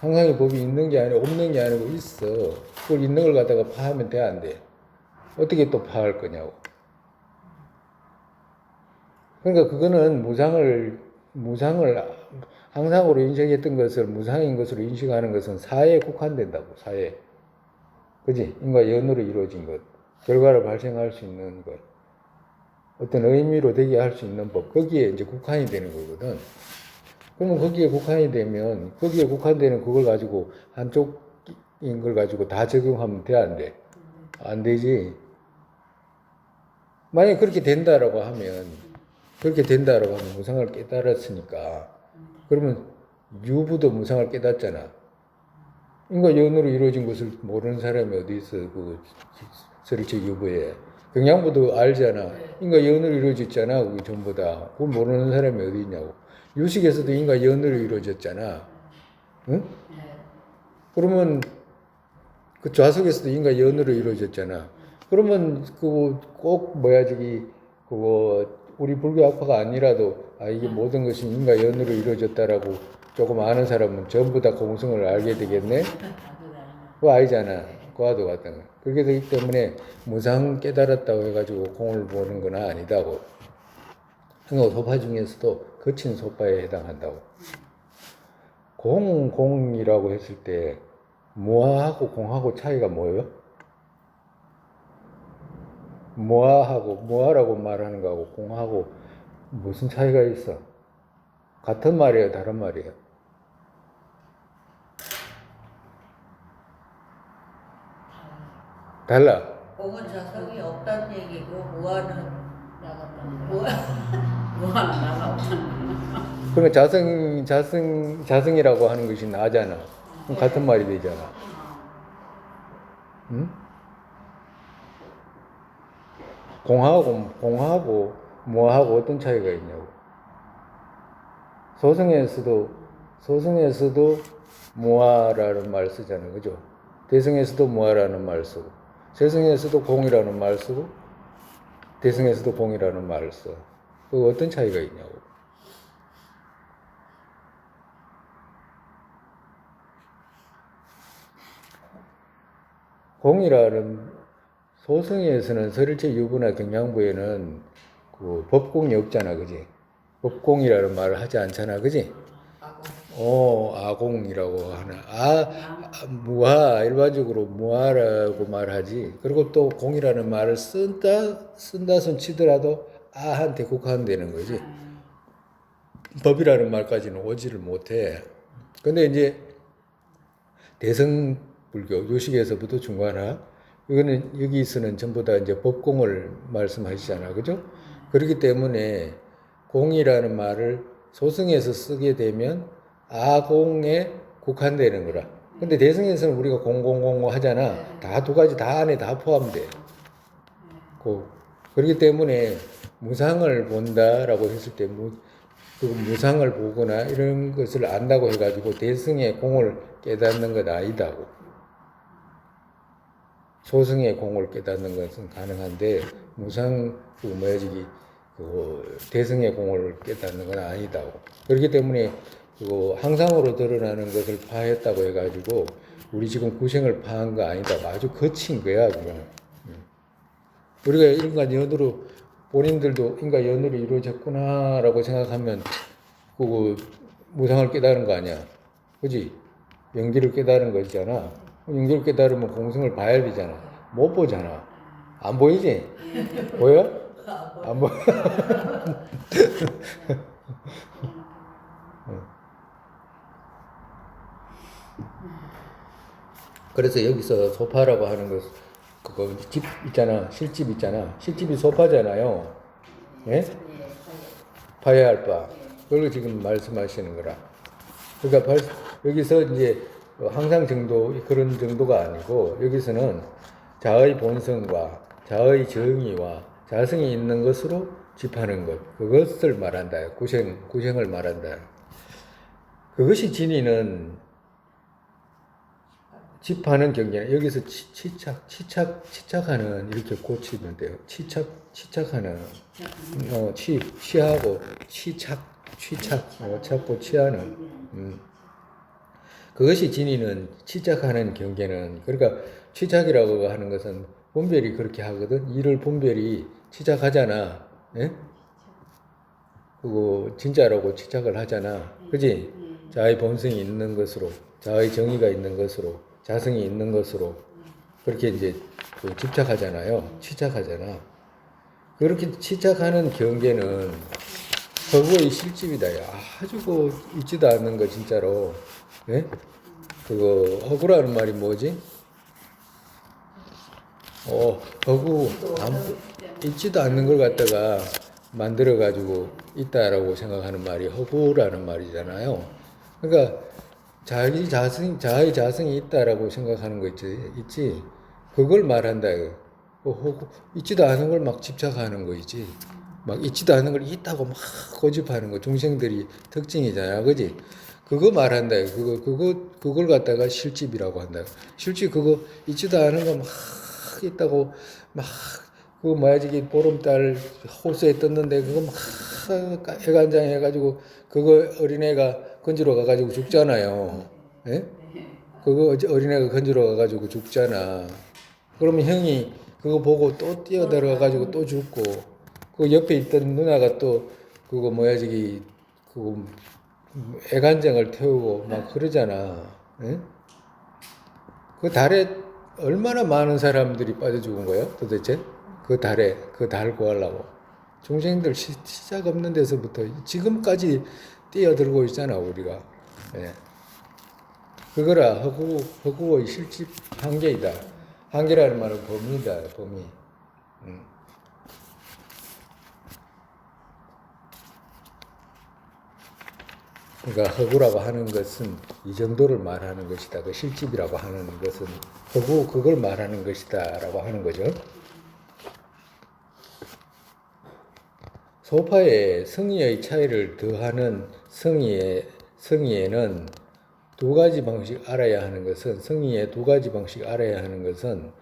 항상의 법이 있는 게 아니고 없는 게 아니고 있어. 그걸 있는 걸 갖다가 파하면 돼, 안 돼? 어떻게 또 파할 거냐고. 그러니까 그거는 무상을 항상으로 인식했던 것을 무상인 것으로 인식하는 것은 사에 국한된다고, 사에. 그지? 인과 연으로 이루어진 것. 결과를 발생할 수 있는 것. 어떤 의미로 되게 할 수 있는 법. 거기에 이제 국한이 되는 거거든. 그러면 거기에 국한이 되면, 거기에 국한되는 그걸 가지고, 한쪽인 걸 가지고 다 적용하면 돼, 안 돼? 안 되지. 만약에 그렇게 된다라고 하면 무상을 깨달았으니까, 그러면 유부도 무상을 깨닫잖아. 인과 연으로 이루어진 것을 모르는 사람이 어디 있어, 그 설일체 유부에. 경양부도 알잖아. 인과 연으로 이루어졌잖아, 그게 전부 다. 그걸 모르는 사람이 어디 있냐고. 유식에서도 인과 연으로 이루어졌잖아. 응? 그러면 그 좌석에서도 인과 연으로 이루어졌잖아. 그러면 그거 꼭 그거 우리 불교 학파가 아니라도 이게 모든 것이 인과 연으로 이루어졌다라고 조금 아는 사람은 전부 다 공성을 알게 되겠네. 그거 아니잖아. 그와도 같은 거. 그렇게 되기 때문에 무상 깨달았다고 해가지고 공을 보는 건 아니다고. 그러니까 소파 중에서도 거친 소파에 해당한다고. 공이라고 했을 때 무아하고 공하고 차이가 뭐예요? 무아라고 말하는 거하고 공하고 무슨 차이가 있어? 같은 말이에요, 다른 말이에요? 달라. 공은 자성이 없다는 얘기고 무아는 나갔다는 거. 무아 무한은 나가 없잖아. 그러니까 자성이라고 하는 것이 나잖아. 그럼 같은 말이 되잖아. 응? 공하고 무하고 어떤 차이가 있냐고. 소승에서도 무하라는 말 쓰잖아. 그죠? 대승에서도 무하라는 말 쓰고, 세승에서도 공이라는 말 쓰고, 대승에서도 공이라는 말을 써. 그 어떤 차이가 있냐고. 소승에서는 설일체 유부나 경양부에는 그 법공이 없잖아, 그지? 법공이라는 말을 하지 않잖아, 그지? 아공이라고 하나. 무하, 일반적으로 무하라고 말하지. 그리고 또 공이라는 말을 쓴다 손 치더라도 아한테 국한되는 거지. 법이라는 말까지는 오지를 못해. 근데 이제 대승불교, 요식에서부터 중간하, 이거는 여기서는 전부 다 이제 법공을 말씀하시잖아. 그죠? 그렇기 때문에 공이라는 말을 소승에서 쓰게 되면 아공에 국한되는 거라. 근데 대승에서는 우리가 공공공고 하잖아. 다 두 가지 다 안에 다 포함돼. 그렇기 때문에 무상을 본다라고 했을 때 그 무상을 보거나 이런 것을 안다고 해가지고 대승의 공을 깨닫는 건 아니다고. 소승의 공을 깨닫는 것은 가능한데 대승의 공을 깨닫는 건 아니다고. 그렇기 때문에 항상으로 드러나는 것을 파했다고 해가지고 우리 지금 구생을 파한 거 아니다. 아주 거친 거야, 그거는. 우리가 인간 연으로 본인들도 인간 연으로 이루어졌구나라고 생각하면 그거 무상을 깨달은 거 아니야, 그지? 영지를 깨달은 것이잖아. 영지를 깨달으면 공성을 봐야 되잖아. 못 보잖아. 안 보이지? 보여? 안 보여? 그래서 여기서 소파라고 하는 것, 그거 집 있잖아. 실집 있잖아. 실집이 소파잖아요. 예? 파야 할 바. 그걸 지금 말씀하시는 거라. 그러니까 여기서 이제 항상 그런 정도가 아니고 여기서는 자의 본성과 자의 정의와 자성이 있는 것으로 집하는 것, 그것을 말한다. 구생을 말한다. 그것이 진리는 집하는 경계는 여기서 치착하는 이렇게 고치면 돼요. 치착하는 취하고 찾고 취하는 그것이 진리는 치착하는 경계는 그러니까 치착이라고 하는 것은 분별이 그렇게 하거든. 이를 분별이 치착하잖아. 예? 그거 진짜라고 치착을 하잖아. 그지? 자의 본성이 있는 것으로, 자의 정의가 있는 것으로, 자성이 있는 것으로 그렇게 이제 집착하잖아요. 치착하잖아. 그렇게 치착하는 경계는 허구의 실집이다. 아주 있지도 않는 거 진짜로. 예? 그거 허구라는 말이 뭐지? 허구 있지도 않는 걸 갖다가 만들어 가지고 있다라고 생각하는 말이 허구라는 말이잖아요. 그러니까 자의 자성이 있다라고 생각하는 거 있지. 그걸 말한다. 허구 있지도 않은 걸 막 집착하는 거 있지. 막 있지도 않은 걸 있다고 막 고집하는 거 중생들이 특징이잖아, 그지? 그거 말한다. 그걸 갖다가 실집이라고 한다. 실집 그거 있지도 않은 거 막 있다고 막 그거 뭐야 저기 보름달 호수에 떴는데 그거 막 애간장 해가지고 그거 어린애가 건지러 가가지고 죽잖아요. 예? 그거 어린애가 건지러 가가지고 죽잖아. 그러면 형이 그거 보고 또 뛰어들어가가지고 또 죽고 그 옆에 있던 누나가 또 그거 뭐야 저기 그거 애간장을 태우고 막 그러잖아. 예? 그 달에 얼마나 많은 사람들이 빠져 죽은 거예요 도대체? 그 달 구하려고. 중생들 시작 없는 데서부터 지금까지 뛰어들고 있잖아, 우리가. 예. 그거라, 허구의 실집 한계이다. 한계라는 말은 범위다, 범위. 그러니까 허구라고 하는 것은 이 정도를 말하는 것이다. 그 실집이라고 하는 것은 그걸 말하는 것이다 라고 하는 거죠. 소파에 성의의 차이를 더하는 성의에는 두 가지 방식 알아야 하는 것은 성의의 두 가지 방식 알아야 하는 것은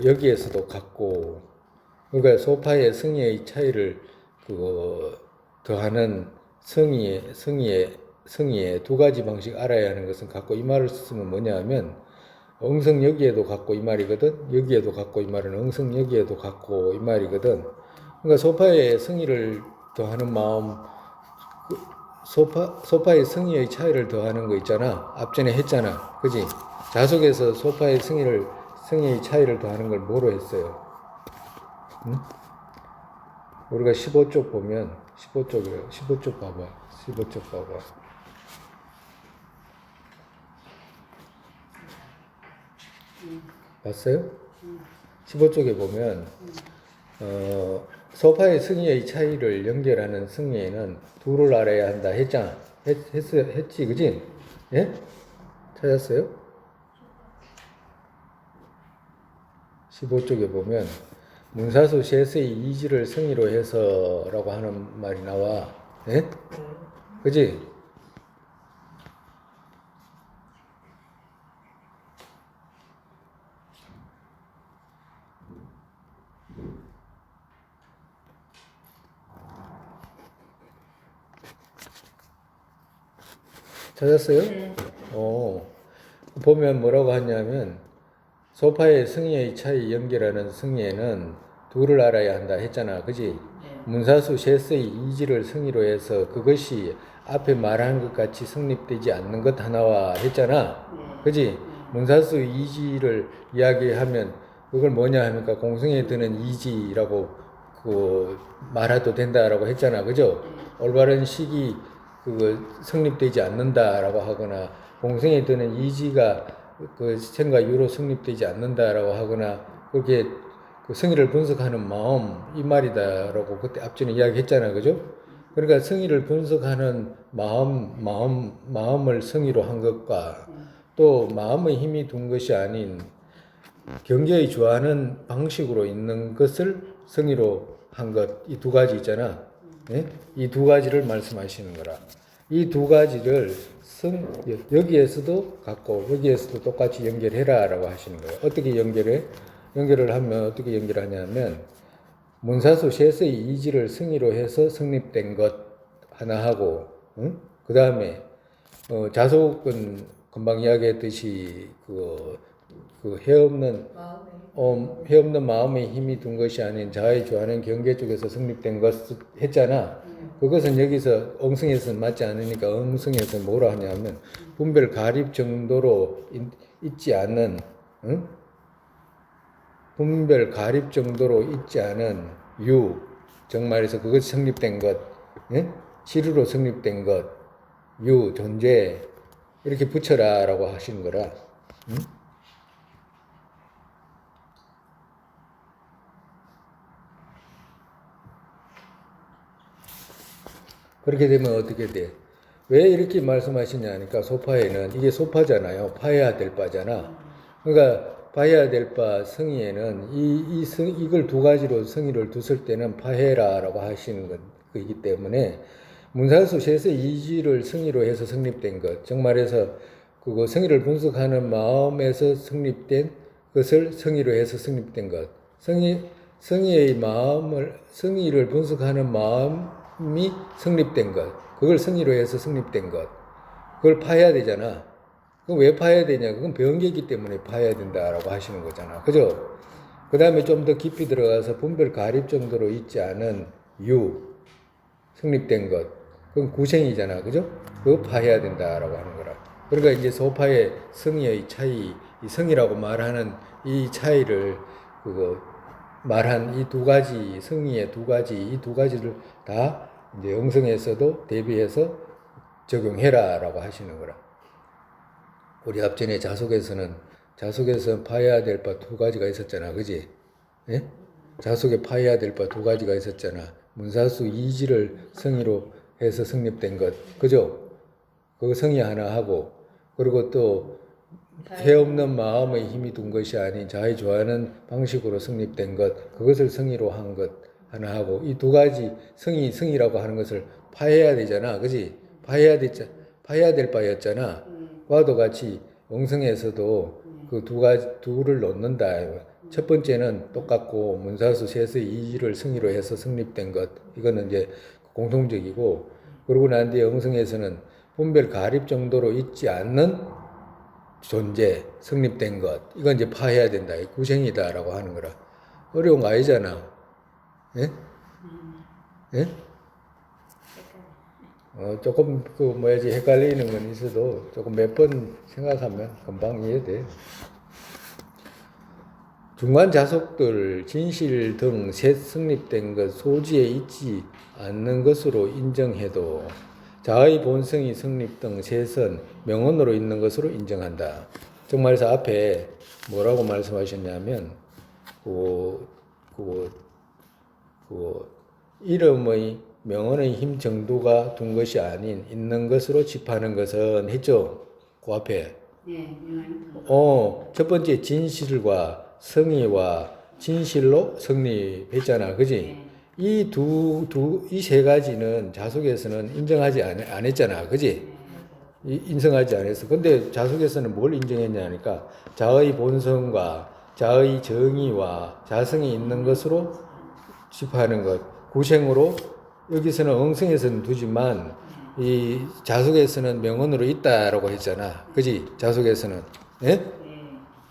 여기에서도 같고 그러니까 소파에 성의의 차이를 더하는 성의의 두 가지 방식 알아야 하는 것은 같고 이 말을 쓰면 뭐냐 하면 응성 여기에도 같고 이 말이거든. 여기에도 같고 이 말은 응성 여기에도 같고 이 말이거든. 그러니까 소파에 성의를 더하는 마음, 소파에 성의의 차이를 더하는 거 있잖아. 앞전에 했잖아. 그지? 자속에서 소파에 성의의 차이를 더하는 걸 뭐로 했어요? 응? 우리가 15쪽 보면, 15쪽 봐봐. 15쪽 봐봐. 봤어요? 15쪽에 보면, 소파의 승의의 차이를 연결하는 승의에는 둘을 알아야 한다 했잖아. 했지, 그지? 예? 찾았어요? 15쪽에 보면 문사수 셋의 이지를 승의로 해서 라고 하는 말이 나와. 예? 그지? 찾았어요? 네. 보면 뭐라고 하냐면 소파의 승의의 차이 연결하는 승의에는 둘을 알아야 한다 했잖아. 그지? 문사수 셋의 이지를 승의로 해서 그것이 앞에 말한 것 같이 성립되지 않는 것 하나와 했잖아. 그지? 문사수 이지를 이야기하면 그걸 뭐냐 하니까 공성에 드는 이지라고 말해도 된다라고 했잖아. 그죠? 올바른 시기 성립되지 않는다라고 하거나 공성에 드는 이지가 생과 유로 성립되지 않는다라고 하거나 그렇게 성의를 분석하는 마음 이 말이다라고 그때 앞전에 이야기했잖아요. 그죠? 그러니까 성의를 분석하는 마음을 성의로 한 것과 또 마음의 힘이 둔 것이 아닌 경계의 주하는 방식으로 있는 것을 성의로 한 것, 이 두 가지 있잖아. 예? 이 두 가지를 말씀하시는 거라. 이 두 가지를 여기에서도 갖고 여기에서도 똑같이 연결해라라고 하시는 거예요. 어떻게 연결해? 연결을 하면 어떻게 연결하냐면 문사수 셋의 이지를 성의로 해서 성립된 것 하나 하고, 응? 그 다음에 자속은 금방 이야기했듯이 해 없는 마음의 힘이 둔 것이 아닌 자의 주하는 경계 쪽에서 성립된 것 했잖아. 그것은 여기서 엉성에서는 맞지 않으니까 엉성에서 뭐라 하냐면 분별 가립 정도로 있지 않는, 응? 분별 가립 정도로 있지 않은 유, 정말에서 그것이 성립된 것, 예? 시루로 성립된 것, 유, 존재 이렇게 붙여라라고 하시는 거라. 응? 그렇게 되면 어떻게 돼? 왜 이렇게 말씀하시냐니까 소파에는 이게 소파잖아요. 파해야 될 바잖아. 그러니까 파해야 될 바 성의에는 이걸 두 가지로 성의를 두실 때는 파해라라고 하시는 거이기 때문에 문사수 셋의 이지를 성의로 해서 성립된 것, 정말해서 그거 성의를 분석하는 마음에서 성립된 것을 성의로 해서 성립된 것, 성의의 마음을 성의를 분석하는 마음이 성립된 것, 그걸 성의로 해서 성립된 것, 그걸 파해야 되잖아. 그럼 왜 파해야 되냐? 그건 변개이기 때문에 파해야 된다라고 하시는 거잖아. 그죠? 그 다음에 좀 더 깊이 들어가서 분별 가립 정도로 있지 않은 유, 성립된 것, 그건 구생이잖아. 그죠? 그거 파해야 된다라고 하는 거라. 그러니까 이제 소파의 성의의 차이, 이 성이라고 말하는 이 차이를 말한 이 두 가지, 성의의 두 가지, 이 두 가지를 다 이제 영성에서도 대비해서 적용해라라고 하시는 거라. 우리 앞전에 자속에서는 파해야 될 바 두 가지가 있었잖아. 그지? 예? 자속에 파해야 될 바 두 가지가 있었잖아. 문사수 이지를 성의로 해서 성립된 것. 그죠? 그 성의 하나 하고, 그리고 또 해 없는 마음의 힘이 둔 것이 아닌 자의 좋아하는 방식으로 성립된 것, 그것을 성의로 한 것 하나 하고, 이 두 가지 성의라고 하는 것을 파해야 되잖아. 그지? 파해야 될 바였잖아. 과도 같이 영성에서도 그 두 가지, 둘을 놓는다. 첫 번째는 똑같고, 문사수 셋의 이지를 성의로 해서 성립된 것. 이거는 이제 공통적이고, 그러고 난 뒤에 영성에서는 분별 가립 정도로 있지 않는 존재, 성립된 것. 이건 이제 파해야 된다. 구생이다라고 하는 거라. 어려운 거 아니잖아. 예? 예? 조금 헷갈리는 건 있어도 조금 몇 번 생각하면 금방 이해돼. 중간 자속들, 진실 등 셋 성립된 것 소지에 있지 않는 것으로 인정해도 자의 본성이 성립 등 셋은 명언으로 있는 것으로 인정한다. 즉 말해서 앞에 뭐라고 말씀하셨냐면 이름의 명언의 힘 정도가 둔 것이 아닌 있는 것으로 짚하는 것은 했죠. 그 앞에. 네, 첫 번째 진실과 성의와 진실로 성립했잖아. 그지? 이 세 가지는 자속에서는 인정하지 안 했잖아. 그지? 인정하지 않았어. 근데 자속에서는 뭘 인정했냐니까 자의 본성과 자의 정의와 자성이 있는 것으로 짚하는 것. 구생으로 여기서는 엉성에서는 두지만 이 자속에서는 명언으로 있다라고 했잖아. 그지? 자속에서는. 예?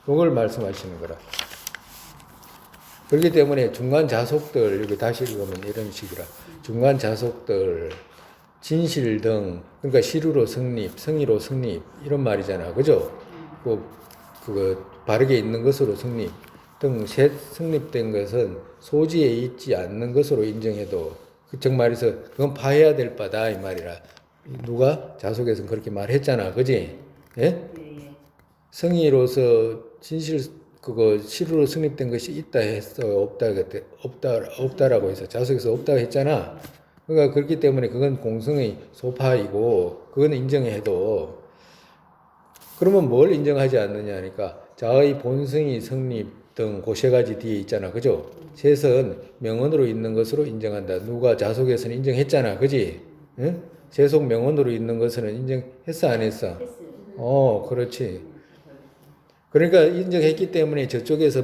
그걸 말씀하시는 거라. 그렇기 때문에 중간 자속들, 여기 다시 읽으면 이런 식이라. 중간 자속들, 진실 등, 그러니까 시루로 성립, 성의로 성립, 이런 말이잖아. 그죠? 그거 바르게 있는 것으로 성립 등 셋 성립된 것은 소지에 있지 않는 것으로 인정해도, 즉 말해서 그건 파해야 될 바다, 이 말이라. 누가? 자속에서는 그렇게 말했잖아. 그지? 예? 성의로서 시루로 성립된 것이 있다 했어요? 없다라고 해서 자석에서 없다고 했잖아. 그러니까 그렇기 때문에 그건 공성의 소파이고, 그건 인정해도 그러면 뭘 인정하지 않느냐 하니까 자의 본성이 성립 등 그 세 가지 뒤에 있잖아. 그죠? 셋은 명언으로 있는 것으로 인정한다. 누가 자속에서는 인정했잖아. 그지? 응? 세속 명언으로 있는 것은 인정했어 안 했어? 했어요. 그렇지. 그러니까 인정했기 때문에 저쪽에서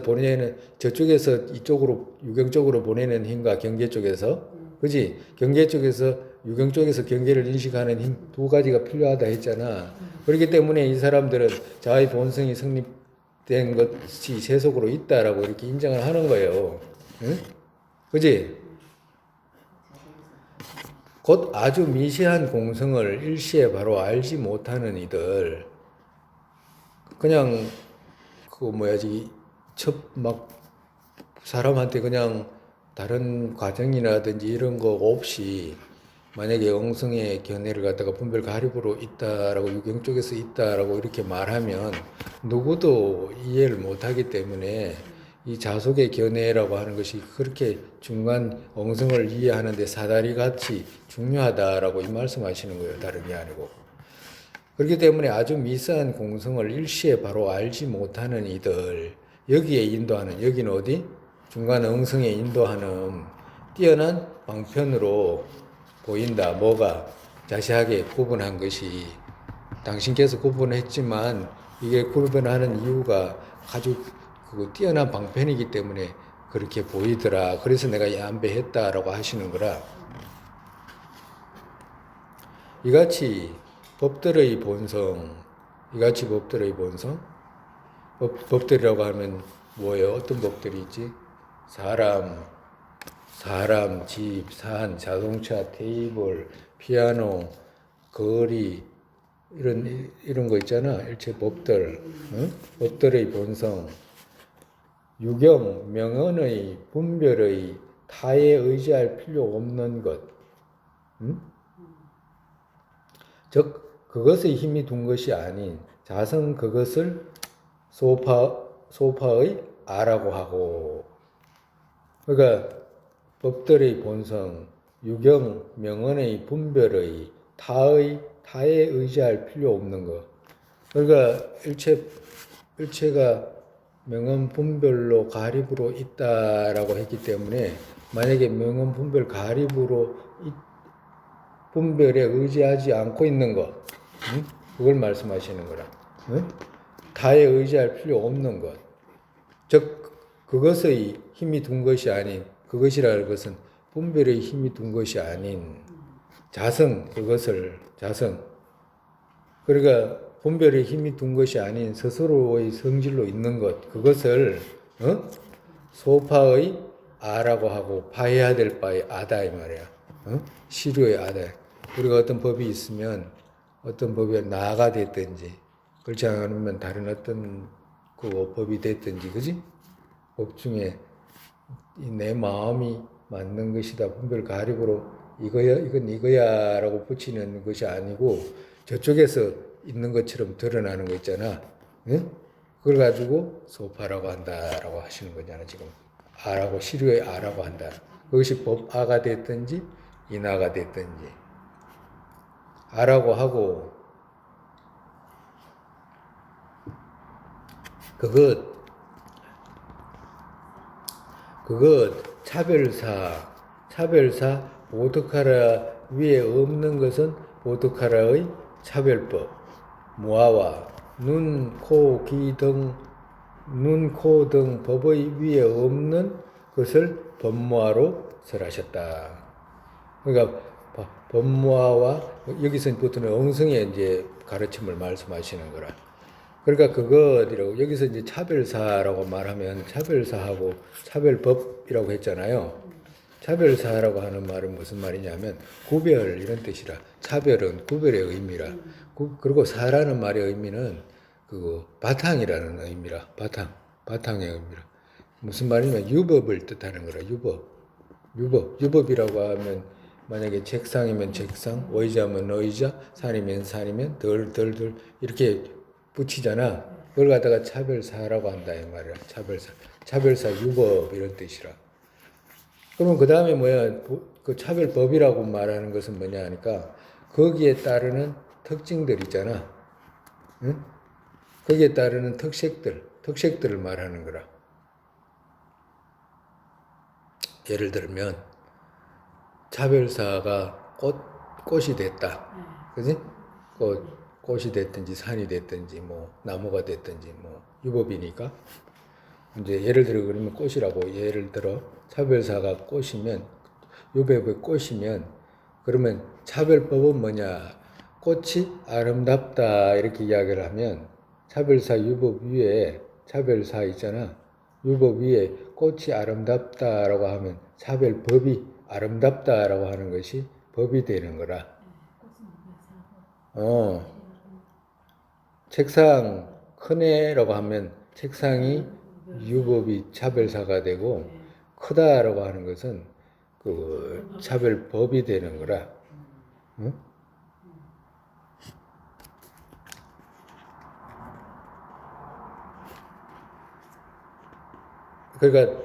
이쪽으로 유경 쪽으로 보내는 힘과 경계 쪽에서 그지? 경계 쪽에서 유경 쪽에서 경계를 인식하는 힘 두 가지가 필요하다 했잖아. 그렇기 때문에 이 사람들은 자의 본성이 성립된 것이 세속으로 있다라고 이렇게 인정을 하는 거예요. 응? 그지? 곧 아주 미세한 공성을 일시에 바로 알지 못하는 이들, 그냥 막 사람한테 그냥 다른 과정이라든지 이런 거 없이 만약에 영성의 견해를 갖다가 분별 가립으로 있다라고 유경 쪽에서 있다라고 이렇게 말하면 누구도 이해를 못하기 때문에 이 자속의 견해라고 하는 것이 그렇게 중간 엉성을 이해하는데 사다리 같이 중요하다라고 이 말씀하시는 거예요. 다른 게 아니고. 그렇기 때문에 아주 미세한 공성을 일시에 바로 알지 못하는 이들, 여기에 인도하는, 여기는 어디? 중간 엉성에 인도하는 뛰어난 방편으로 보인다. 뭐가? 자세하게 구분한 것이. 당신께서 구분했지만 이게 구분하는 이유가 아주 뛰어난 방편이기 때문에 그렇게 보이더라. 그래서 내가 양배했다라고 하시는 거라. 이같이 법들의 본성, 법들이라고 하면 뭐예요? 어떤 법들이 있지? 사람, 집, 산, 자동차, 테이블, 피아노, 거리, 이런 거 있잖아. 일체 법들, 응? 법들의 본성, 유경, 명언의 분별의 타에 의지할 필요 없는 것, 응? 즉 그것의 힘이 둔 것이 아닌 자성 그것을 소파의 아라고 하고, 그러니까 법들의 본성, 유경, 명언의 분별의 타에 의지할 필요 없는 것. 그러니까 일체가 명언 분별로 가립으로 있다라고 했기 때문에 만약에 명언 분별 가립으로 분별에 의지하지 않고 있는 것, 응? 그걸 말씀하시는 거라. 응? 타에 의지할 필요 없는 것. 즉 그것의 힘이 둔 것이 아닌, 그것이라는 것은 분별의 힘이 둔 것이 아닌 자성, 그러니까 분별의 힘이 둔 것이 아닌 스스로의 성질로 있는 것, 그것을 소파의 아라고 하고 파해야 될 바의 아다 이 말이야. 시류의 아다. 우리가 어떤 법이 있으면 어떤 법에 나가 됐든지 그렇지 않으면 다른 어떤 법이 됐든지, 그지? 법 중에 내 마음이 맞는 것이다. 분별 가립으로 이건 이거야라고 붙이는 것이 아니고 저쪽에서 있는 것처럼 드러나는 거 있잖아. 응? 그걸 가지고 소파라고 한다라고 하시는 거잖아. 지금 아라고, 시류의 아라고 한다. 그것이 법 아가 됐든지 인아가 됐든지 아라고 하고, 그것 차별사 보드카라 위에 없는 것은 보드카라의 차별법, 무아와 눈, 코, 등 법의 위에 없는 것을 법무아로 설하셨다. 그러니까 법무아와 여기서 보통 엉성의 이제 가르침을 말씀하시는 거라. 그러니까 그것이라고 여기서 이제 차별사라고 말하면 차별사하고 차별법이라고 했잖아요. 차별사라고 하는 말은 무슨 말이냐면 구별 이런 뜻이라. 차별은 구별의 의미라. 그리고 사라는 말의 의미는 바탕이라는 의미라. 바탕의 의미라. 무슨 말이냐면 유법을 뜻하는 거라. 유법이라고 하면 만약에 책상이면 책상, 의자면 의자, 산이면 산이면 덜 이렇게 붙이잖아. 그걸 갖다가 차별사라고 한다 이 말이야. 차별사 유법 이런 뜻이라. 그러면 그 다음에 뭐야? 그 차별법이라고 말하는 것은 뭐냐 하니까 거기에 따르는 특징들 있잖아. 응? 거기에 따르는 특색들을 말하는 거라. 예를 들면 차별사가 꽃이 됐다. 그지? 꽃이 됐든지 산이 됐든지 뭐 나무가 됐든지 뭐 유법이니까 이제 예를 들어 그러면 꽃이라고 예를 들어 차별사가 꽃이면 유법의 꽃이면 그러면 차별법은 뭐냐? 꽃이 아름답다 이렇게 이야기를 하면 차별사 유법 위에 차별사 있잖아. 유법 위에 꽃이 아름답다라고 하면 차별법이 아름답다라고 하는 것이 법이 되는 거라. 책상 크네라고 하면 책상이 유법이 차별사가 되고 크다라고 하는 것은 그 차별법이 되는 거라. 응? 그러니까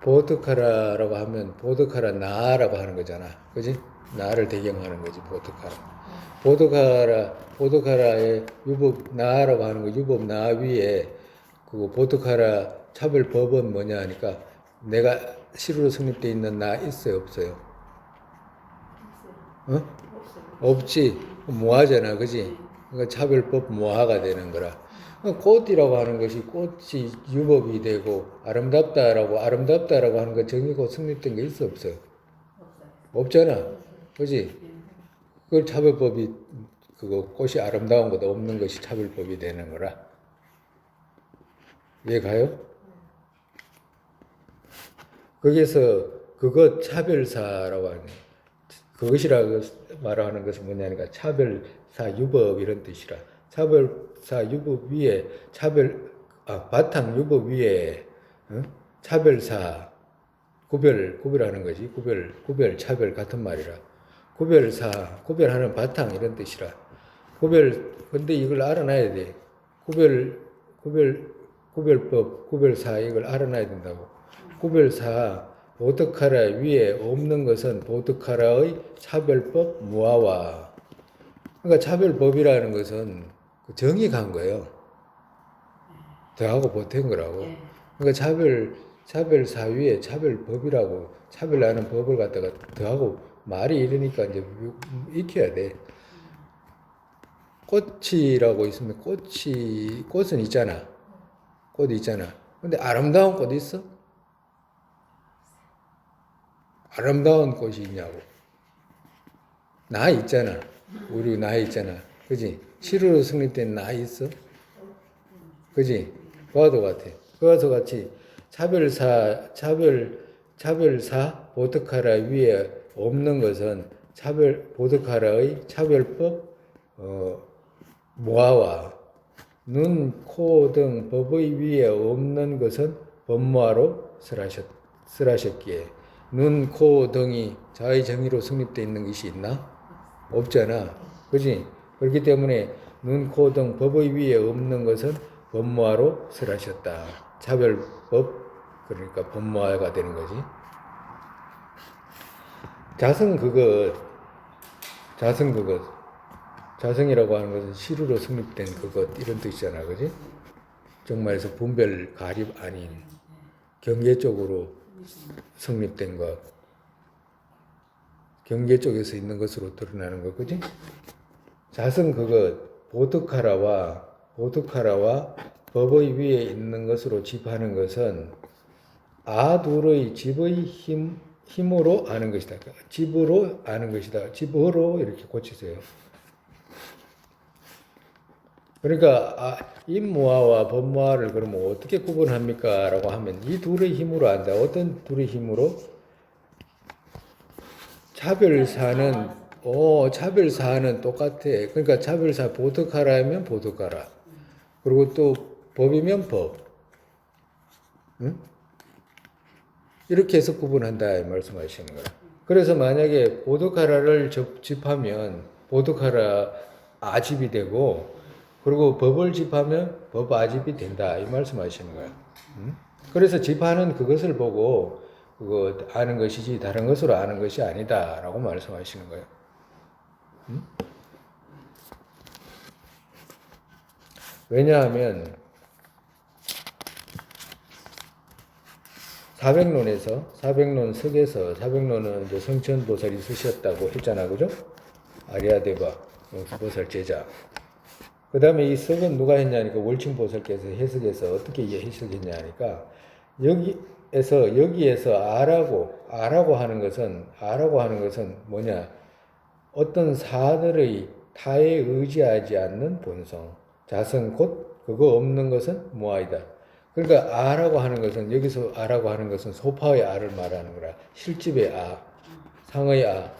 보드카라라고 하면 보드카라 나라고 하는 거잖아. 그지? 나를 배경하는 거지, 보드카라. 보드카라의 유법 나라고 하는 거, 유법 나 위에 그 보드카라 차별법은 뭐냐 하니까 내가 실으로 성립되어 있는 나 있어요, 없어요? 어? 없지. 모하잖아, 그지? 그러니까 차별법 모하가 되는 거라. 꽃이라고 하는 것이 꽃이 유법이 되고 아름답다라고 하는 거 정의고 성립된 게 있어, 없어요? 없잖아, 그지? 그걸 차별법이 그거 꽃이 아름다운 것 없는 것이 차별법이 되는 거라. 이해 가요? 거기서 그것 차별사라고 하는 그것이라고 말하는 것은 뭐냐니까 차별사 유법 이런 뜻이라. 차별사 유법 위에 바탕 유법 위에 차별사 구별하는 거지. 구별 차별 같은 말이라. 구별하는 바탕 이런 뜻이라. 근데 이걸 알아놔야 돼. 구별법, 구별사 이걸 알아놔야 된다고. 구별사 보드카라 위에 없는 것은 보드카라의 차별법 무아와. 그러니까 차별법이라는 것은 정의 간 거예요. 더하고 보탠 거라고. 그러니까 차별사 위에 차별법이라고 차별하는 법을 갖다가 더하고 말이 이러니까 이제 익혀야 돼. 꽃이라고 있으면 꽃은 있잖아. 꽃 있잖아. 근데 아름다운 꽃 있어? 아름다운 꽃이 있냐고. 나 있잖아. 우리 나 있잖아. 그지? 실으로 성립된 나 있어? 그지? 그와도 같아. 그와도 같이 차별사 보드카라 위에 없는 것은 보드카라의 차별법 모아와 눈, 코 등 법의 위에 없는 것은 법모아로 설하셨기에 눈, 코 등이 자의 정의로 성립되어 있는 것이 있나? 없잖아. 그지? 그렇기 때문에 눈, 코 등 법의 위에 없는 것은 법모아로 설하셨다. 차별법, 그러니까 법모아가 되는 거지. 자성이라고 하는 것은 실으로 성립된 그것 이런 뜻이잖아, 그지? 정말에서 분별 가립 아닌 경계 쪽으로 성립된 것, 경계 쪽에서 있는 것으로 드러나는 것, 그지? 자성 그것 보드카라와 법의 위에 있는 것으로 집하는 것은 아둘의 집의 힘으로 아는 것이다. 집으로 아는 것이다. 집으로 이렇게 고치세요. 그러니까 임무아와 법무아를 그러면 어떻게 구분합니까? 라고 하면 이 둘의 힘으로 안다. 어떤 둘의 힘으로? 차별사는 똑같아. 그러니까 차별사 보드카라면 보드카라. 그리고 또 법이면 법. 응? 이렇게 해서 구분한다 말씀하시는 거야. 그래서 만약에 보드카라를 집하면 보드카라 아집이 되고 그리고 법을 집하면 법 아집이 된다 이 말씀하시는 거야. 그래서 집하는 그것을 보고 그거 아는 것이지 다른 것으로 아는 것이 아니다라고 말씀하시는 거예요. 왜냐하면 사백론 석에서 사백론은 이제 성천보살이 쓰셨다고 했잖아, 그죠? 아리아데바 용수보살 제자. 그 다음에 이 석은 누가 했냐니까 월층보살께서 해석해서 어떻게 해석했냐니까 여기에서 아라고 하는 것은 뭐냐? 어떤 사들의 타에 의지하지 않는 본성. 자성 곧 그거 없는 것은 무아이다. 그러니까 아라고 하는 것은 여기서 아라고 하는 것은 소파의 아를 말하는 거라. 실집의 아, 상의 아.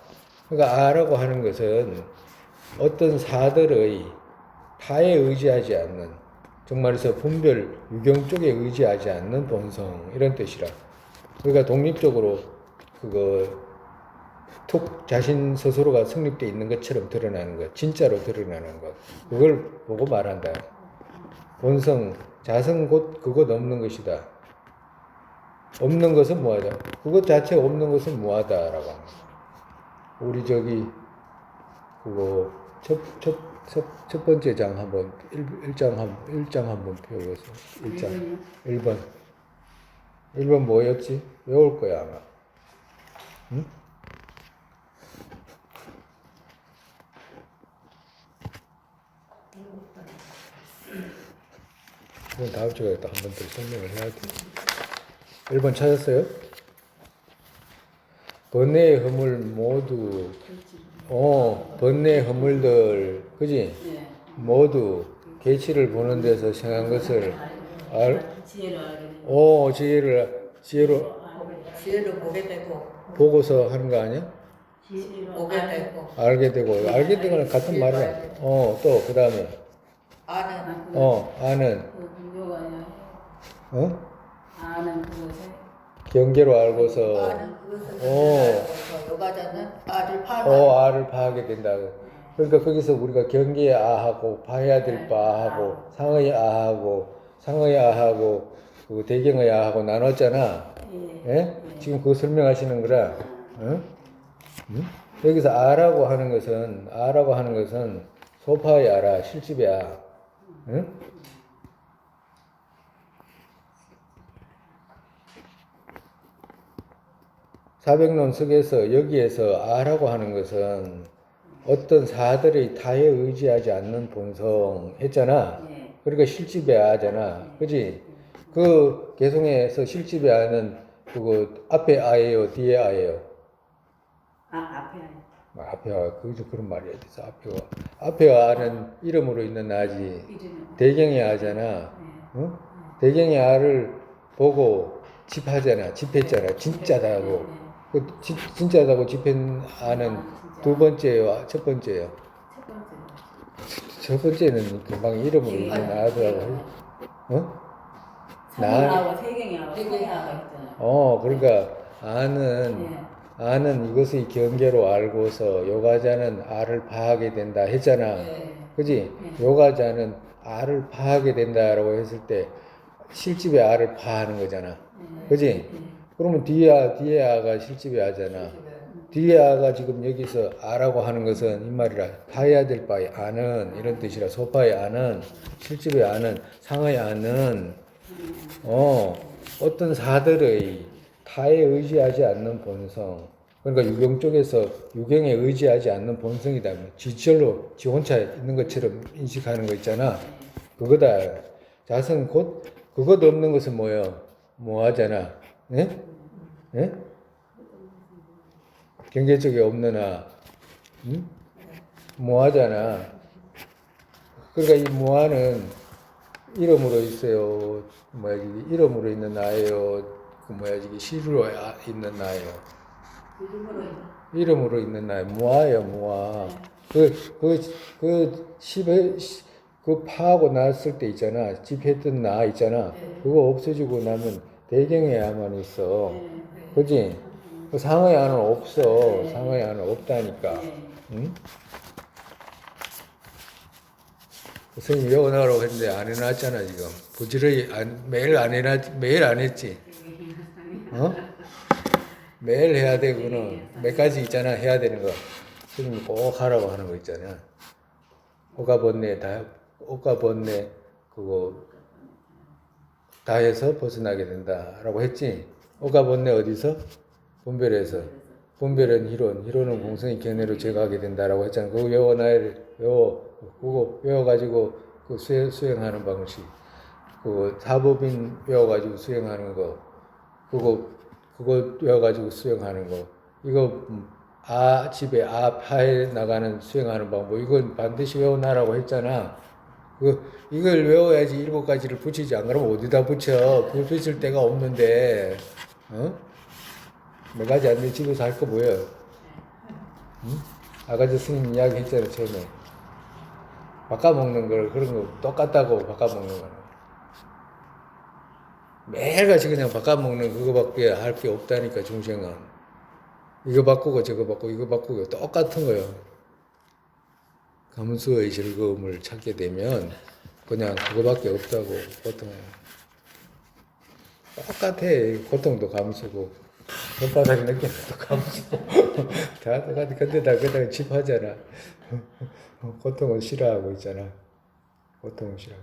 그러니까 아라고 하는 것은 어떤 사들의 타에 의지하지 않는, 정말해서 분별 유경 쪽에 의지하지 않는 본성 이런 뜻이라. 그러니까 독립적으로 그거 툭 자신 스스로가 성립되어 있는 것처럼 드러나는 것, 진짜로 드러나는 것, 그걸 보고 말한다. 본성, 자성 곧 그것 없는 것이다. 없는 것은 무하다. 그것 자체가 없는 것은 무하다라고 합니다. 우리 저기 그거 첫 번째 장 한번 1장 한번 배워보세요. 1장 1번 뭐였지? 외울 거야 아마. 응? 그건 다음 주에 한 번 더 설명을 해야 돼. 1번 찾았어요? 번뇌의 허물 모두 번뇌의 허물들 그지? 네. 모두 계치를 보는 데서 생한 것을 지혜를 알게 되는 지혜로 지혜를 보게 되고 보고서 하는 거 아니야? 보게 되고 알게 되고 거는 같은 말이야. 또 그 다음에 아는 아는 요가야. 아는 그것에 경계로 알고서 아는 그것을 요가자는 아를 파악하는 아를 파하게 된다. 그러니까 거기서 우리가 경계의 아하고 봐야 될 바하고 상의 아하고 그 대경의 아하고 나눴잖아. 예? 지금 그거 설명하시는 거라. 응? 응? 여기서 아라고 하는 것은 소파의 아라, 실집의 아. 응? 사백론 속에서 여기에서 아라고 하는 것은 어떤 사들의 타에 의지하지 않는 본성 했잖아. 그러니까 실집의 아잖아. 그지? 그 개성에서 실집의 아는 그거 앞에 아예요, 뒤에 아예요? 앞에 아, 그런 말이야. 그래서 앞에 아는 이름으로 있는 아지. 대경의 아잖아. 응? 대경의 아를 보고 집했잖아. 진짜다고. 그 진짜다고 집한 아는 두 번째요, 첫 번째요. 첫 번째는 금방 이름으로 있는 아들하고. 상하고 세경이하고 상하가 있잖아요. 그러니까 아는 이것의 경계로 알고서 요가자는 아를 파하게 된다 했잖아. 그지? 요가자는 아를 파하게 된다라고 했을 때 실집의 아를 파하는 거잖아. 그지? 그러면 뒤에 아가 실집의 아잖아. 뒤에 아가 지금 여기서 아라고 하는 것은 이 말이라 파해야 될 바의 아는 이런 뜻이라 소파의 아는 실집의 아는 상의 아는 어떤 사들의 타에 의지하지 않는 본성 그러니까 유경 쪽에서 유경에 의지하지 않는 본성이다. 지철로 지 혼자 있는 것처럼 인식하는 거 있잖아. 그거다. 자성 곧 그것 없는 것은 뭐예요? 뭐하잖아. 예? 예? 경계 쪽에 없는 아, 응? 무아잖아. 그러니까 이 무아는 이름으로 있어요. 이름으로 있는 나예요. 이게 시로 있는 나예요. 이름으로 있는 나예요. 무아예요, 무아. 그 파하고 났을 때 있잖아. 집했던 나 있잖아. 그거 없어지고 나면 대경의 아만 있어. 그지? 그 상의 안은 없어. 상의 안은 없다니까. 응? 선생님이 외워나가라고 했는데 안 해놨잖아, 지금. 부지런히 매일 안 했지. 매일 해야 돼, 그거는. 몇 가지 있잖아, 해야 되는 거. 선생님이 꼭 하라고 하는 거 있잖아. 옷가 번뇌, 그거 다 해서 벗어나게 된다라고 했지. 오가 본네 어디서? 분별에서. 분별은 희론, 희론은 공성의 견해로 제거하게 된다라고 했잖아. 그거 외워놔야 돼. 그거 외워가지고 그 수행하는 방식. 그거 사법인 외워가지고 수행하는 거. 그거 외워가지고 수행하는 거. 이거 집에 파에 나가는 수행하는 방법. 이건 반드시 외워놔라고 했잖아. 이걸 외워야지 7가지를 붙이지. 안 그러면 어디다 붙여? 붙일 데가 없는데, 몇 가지 안 돼. 집에서 할 거 뭐야? 응? 아까 저 스님 이야기 했잖아, 처음에. 바꿔먹는 걸, 그런 거 똑같다고 바꿔먹는 거는. 매일같이 그냥 바꿔먹는 그거밖에 할 게 없다니까, 중생은. 이거 바꾸고 저거 바꾸고 이거 바꾸고 똑같은 거예요. 감수의 즐거움을 찾게 되면 그냥 그거밖에 없다고, 보통. 똑같아. 고통도 감수고, 손바닥 느끼는 것도 감수고. 다 똑같아. 근데 다 그냥 집하잖아. 고통을 싫어하고 있잖아. 고통을 싫어.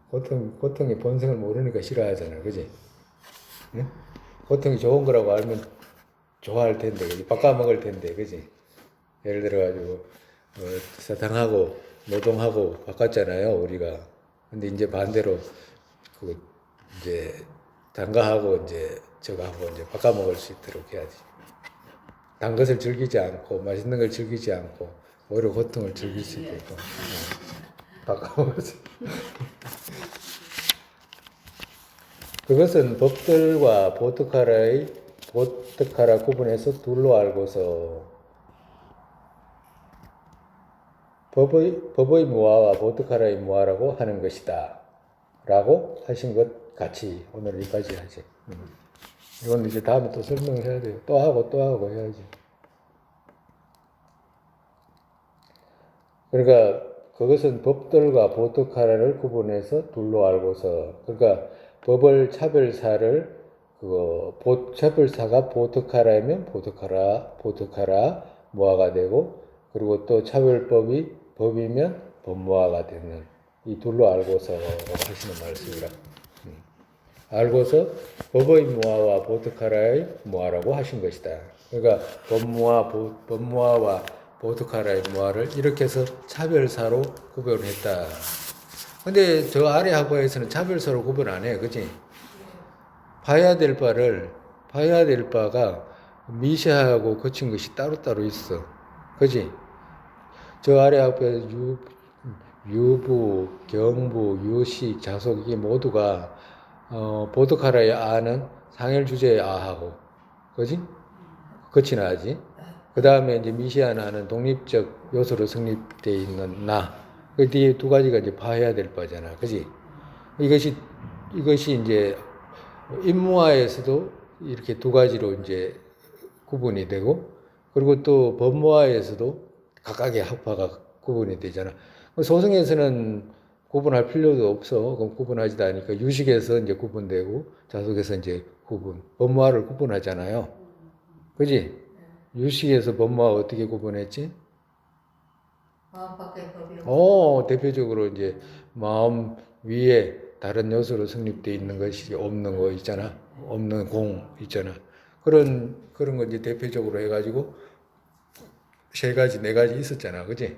고통의 본성을 모르니까 싫어하잖아. 그지? 응? 고통이 좋은 거라고 알면 좋아할 텐데, 그지? 바꿔먹을 텐데, 그지? 예를 들어가지고, 사탕하고, 노동하고 바꿨잖아요, 우리가. 근데 이제 반대로, 이제, 단가하고, 이제, 저거하고, 이제 바꿔먹을 수 있도록 해야지. 단 것을 즐기지 않고, 맛있는 걸 즐기지 않고, 오히려 고통을 즐길 수 있게끔. 바꿔먹을 수 그것은 법들과 보트카라 구분해서 둘로 알고서 법의 무아와 보트카라의 무아라고 하는 것이다 라고 하신 것 같이 오늘 여기까지 하지. 이건 이제 다음에 또 설명해야 돼요. 또 하고 해야지. 그러니까 그것은 법들과 보트카라를 구분해서 둘로 알고서, 그러니까 법을 차별사를 차별사가 보트카라이면 보트카라 무아가 되고, 그리고 또 차별법이 법이면 법무아가 되는 이 둘로 알고서 하시는 말씀이라. 알고서 법의 무아와 보트카라의 무아라고 하신 것이다. 그러니까 법무아와 보트카라의 무아를 이렇게 해서 차별사로 구별을 했다. 근데 저 아래 학과에서는 차별사로 구분 안 해. 그치? 봐야 될 바가 미세하고 거친 것이 따로따로 있어. 그치? 저 아래 학과에 유부, 경부, 유식, 자속 이게 모두가 보트카라의 아는 상헬주제의 아하고, 그치? 거친 아지. 그 다음에 이제 미시한 아는 독립적 요소로 성립되어 있는 나. 그 뒤에 두 가지가 이제 봐야 될 바잖아. 그지? 이것이 이제 인무화에서도 이렇게 두 가지로 이제 구분이 되고, 그리고 또 법무화에서도 각각의 학파가 구분이 되잖아. 소승에서는 구분할 필요도 없어. 그럼 구분하지도 않으니까 유식에서 이제 구분되고, 자속에서 이제 법무화를 구분하잖아요. 그지? 유식에서 법무화 어떻게 구분했지? 마음밖에 법이 없어. 대표적으로 이제 마음 위에 다른 요소로 성립되어 있는 것이 없는 거 있잖아. 없는 공 있잖아. 그런 거 이제 대표적으로 해가지고 3가지, 4가지 있었잖아. 그지?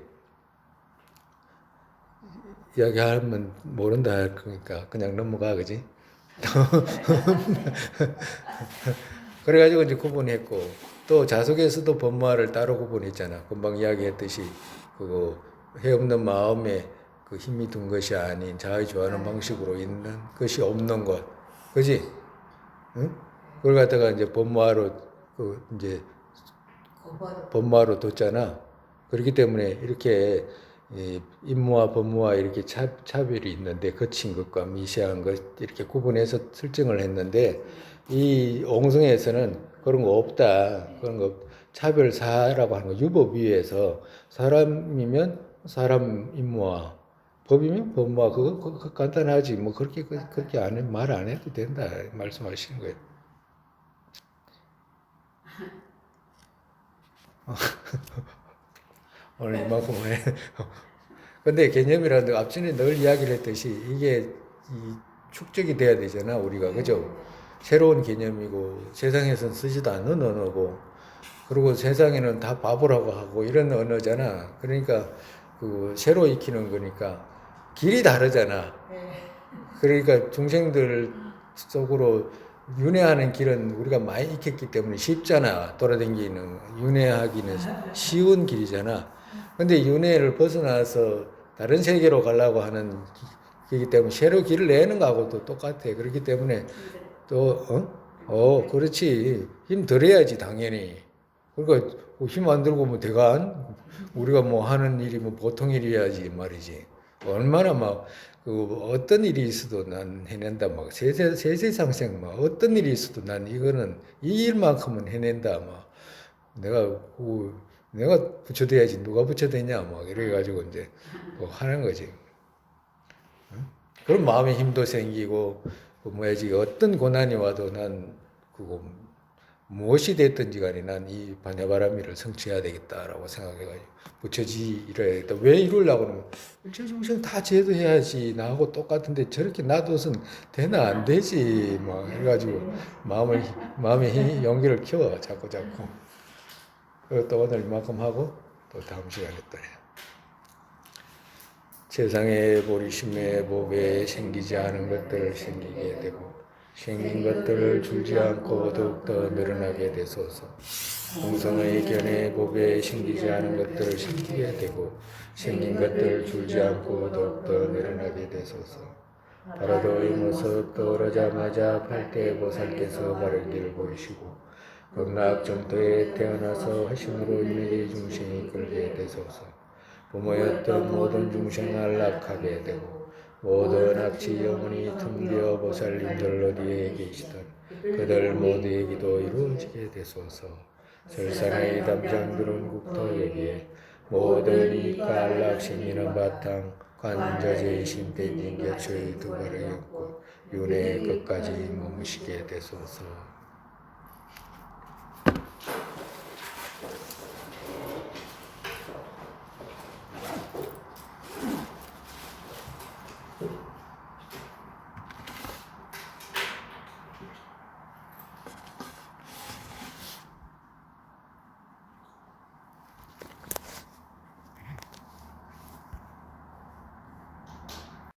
이야기하면 모른다 할 거니까 그냥 넘어가. 그지? 그래가지고 이제 구분했고, 또 자속에서도 법무화를 따로 구분했잖아. 금방 이야기했듯이 그거 해 없는 마음에 그 힘이 든 것이 아닌 자의주하는 방식으로 있는 것이 없는 것, 그지? 응? 그걸 갖다가 이제 법무화로 이제 법무화로 뒀잖아. 그렇기 때문에 이렇게 인무와 법무와 이렇게 차별이 있는데, 거친 것과 미세한 것 이렇게 구분해서 설정을 했는데, 이 옹성에서는 그런 거 없다. 그런 거 차별사라고 하는 거 유법 위에서 사람이면 사람 인무와, 법이면 법무와, 그거 간단하지. 뭐 그렇게 말 안 해도 된다 말씀하시는 거예요. 오늘 이만큼 해. 근데 개념이라도 앞전에 늘 이야기를 했듯이 이게 이 축적이 돼야 되잖아, 우리가. 그죠? 새로운 개념이고 세상에선 쓰지도 않는 언어고 그리고 세상에는 다 바보라고 하고 이런 언어잖아. 그러니까 그 새로 익히는 거니까 길이 다르잖아. 네. 그러니까 중생들 속으로 윤회하는 길은 우리가 많이 익혔기 때문에 쉽잖아. 돌아다니는 윤회하기는 쉬운 길이잖아. 근데 윤회를 벗어나서 다른 세계로 가려고 하는 길이기 때문에 새로 길을 내는 거하고도 똑같아. 그렇기 때문에 또 그렇지. 힘 들여야지 당연히. 그러니까 힘 안 들고 뭐 대간 우리가 뭐 하는 일이 뭐 보통 일이야지 말이지. 얼마나 막 그 어떤 일이 있어도 난 해낸다. 막 세세상생 막 어떤 일이 있어도 난 이거는 이 일만큼은 해낸다. 막 내가 붙여대야지 누가 붙여대냐 막 이래가지고 이제 뭐 하는 거지. 응? 그런 마음의 힘도 생기고 그 뭐야지 어떤 고난이 와도 난 그거 무엇이 됐든지 간에 난 이 반야바라미를 성취해야 되겠다라고 생각해가지고 부처지 이래야 되겠다. 왜 이러려고 하면 일체중생 다 제도해야지 나하고 똑같은데 저렇게 놔둬선 되나 안 되지 막 해가지고 마음의 용기를 키워 자꾸 그리고 또 오늘 이만큼 하고 또 다음 시간에 또 해. 세상에 보리심에 법에 생기지 않은 것들을 생기게 되고 생긴 것들을 줄지 않고 더욱더 늘어나게 되소서. 공성의 견해 법에 생기지 않은 것들을 생기게 되고 생긴 것들을 줄지 않고 더욱더 늘어나게 되소서. 바라도의 모습 떠오르자마자 팔대 보살께서 바른 길을 보이시고 극락 정토에 태어나서 화심으로 인하게 중생이 끌게 되소서. 부모였던 모든 중생 안락하게 되고 모든 악취 영혼이 tum비어 보살님들 어디에 계시든 그들 모두에게도 이루어지게 되소서. 설산의 담장들은 국토에게 모든 이가 안락 생기는 바탕 관저제의 신대진 곁의 두 발의 였고 윤회의 끝까지 머무시게 되소서.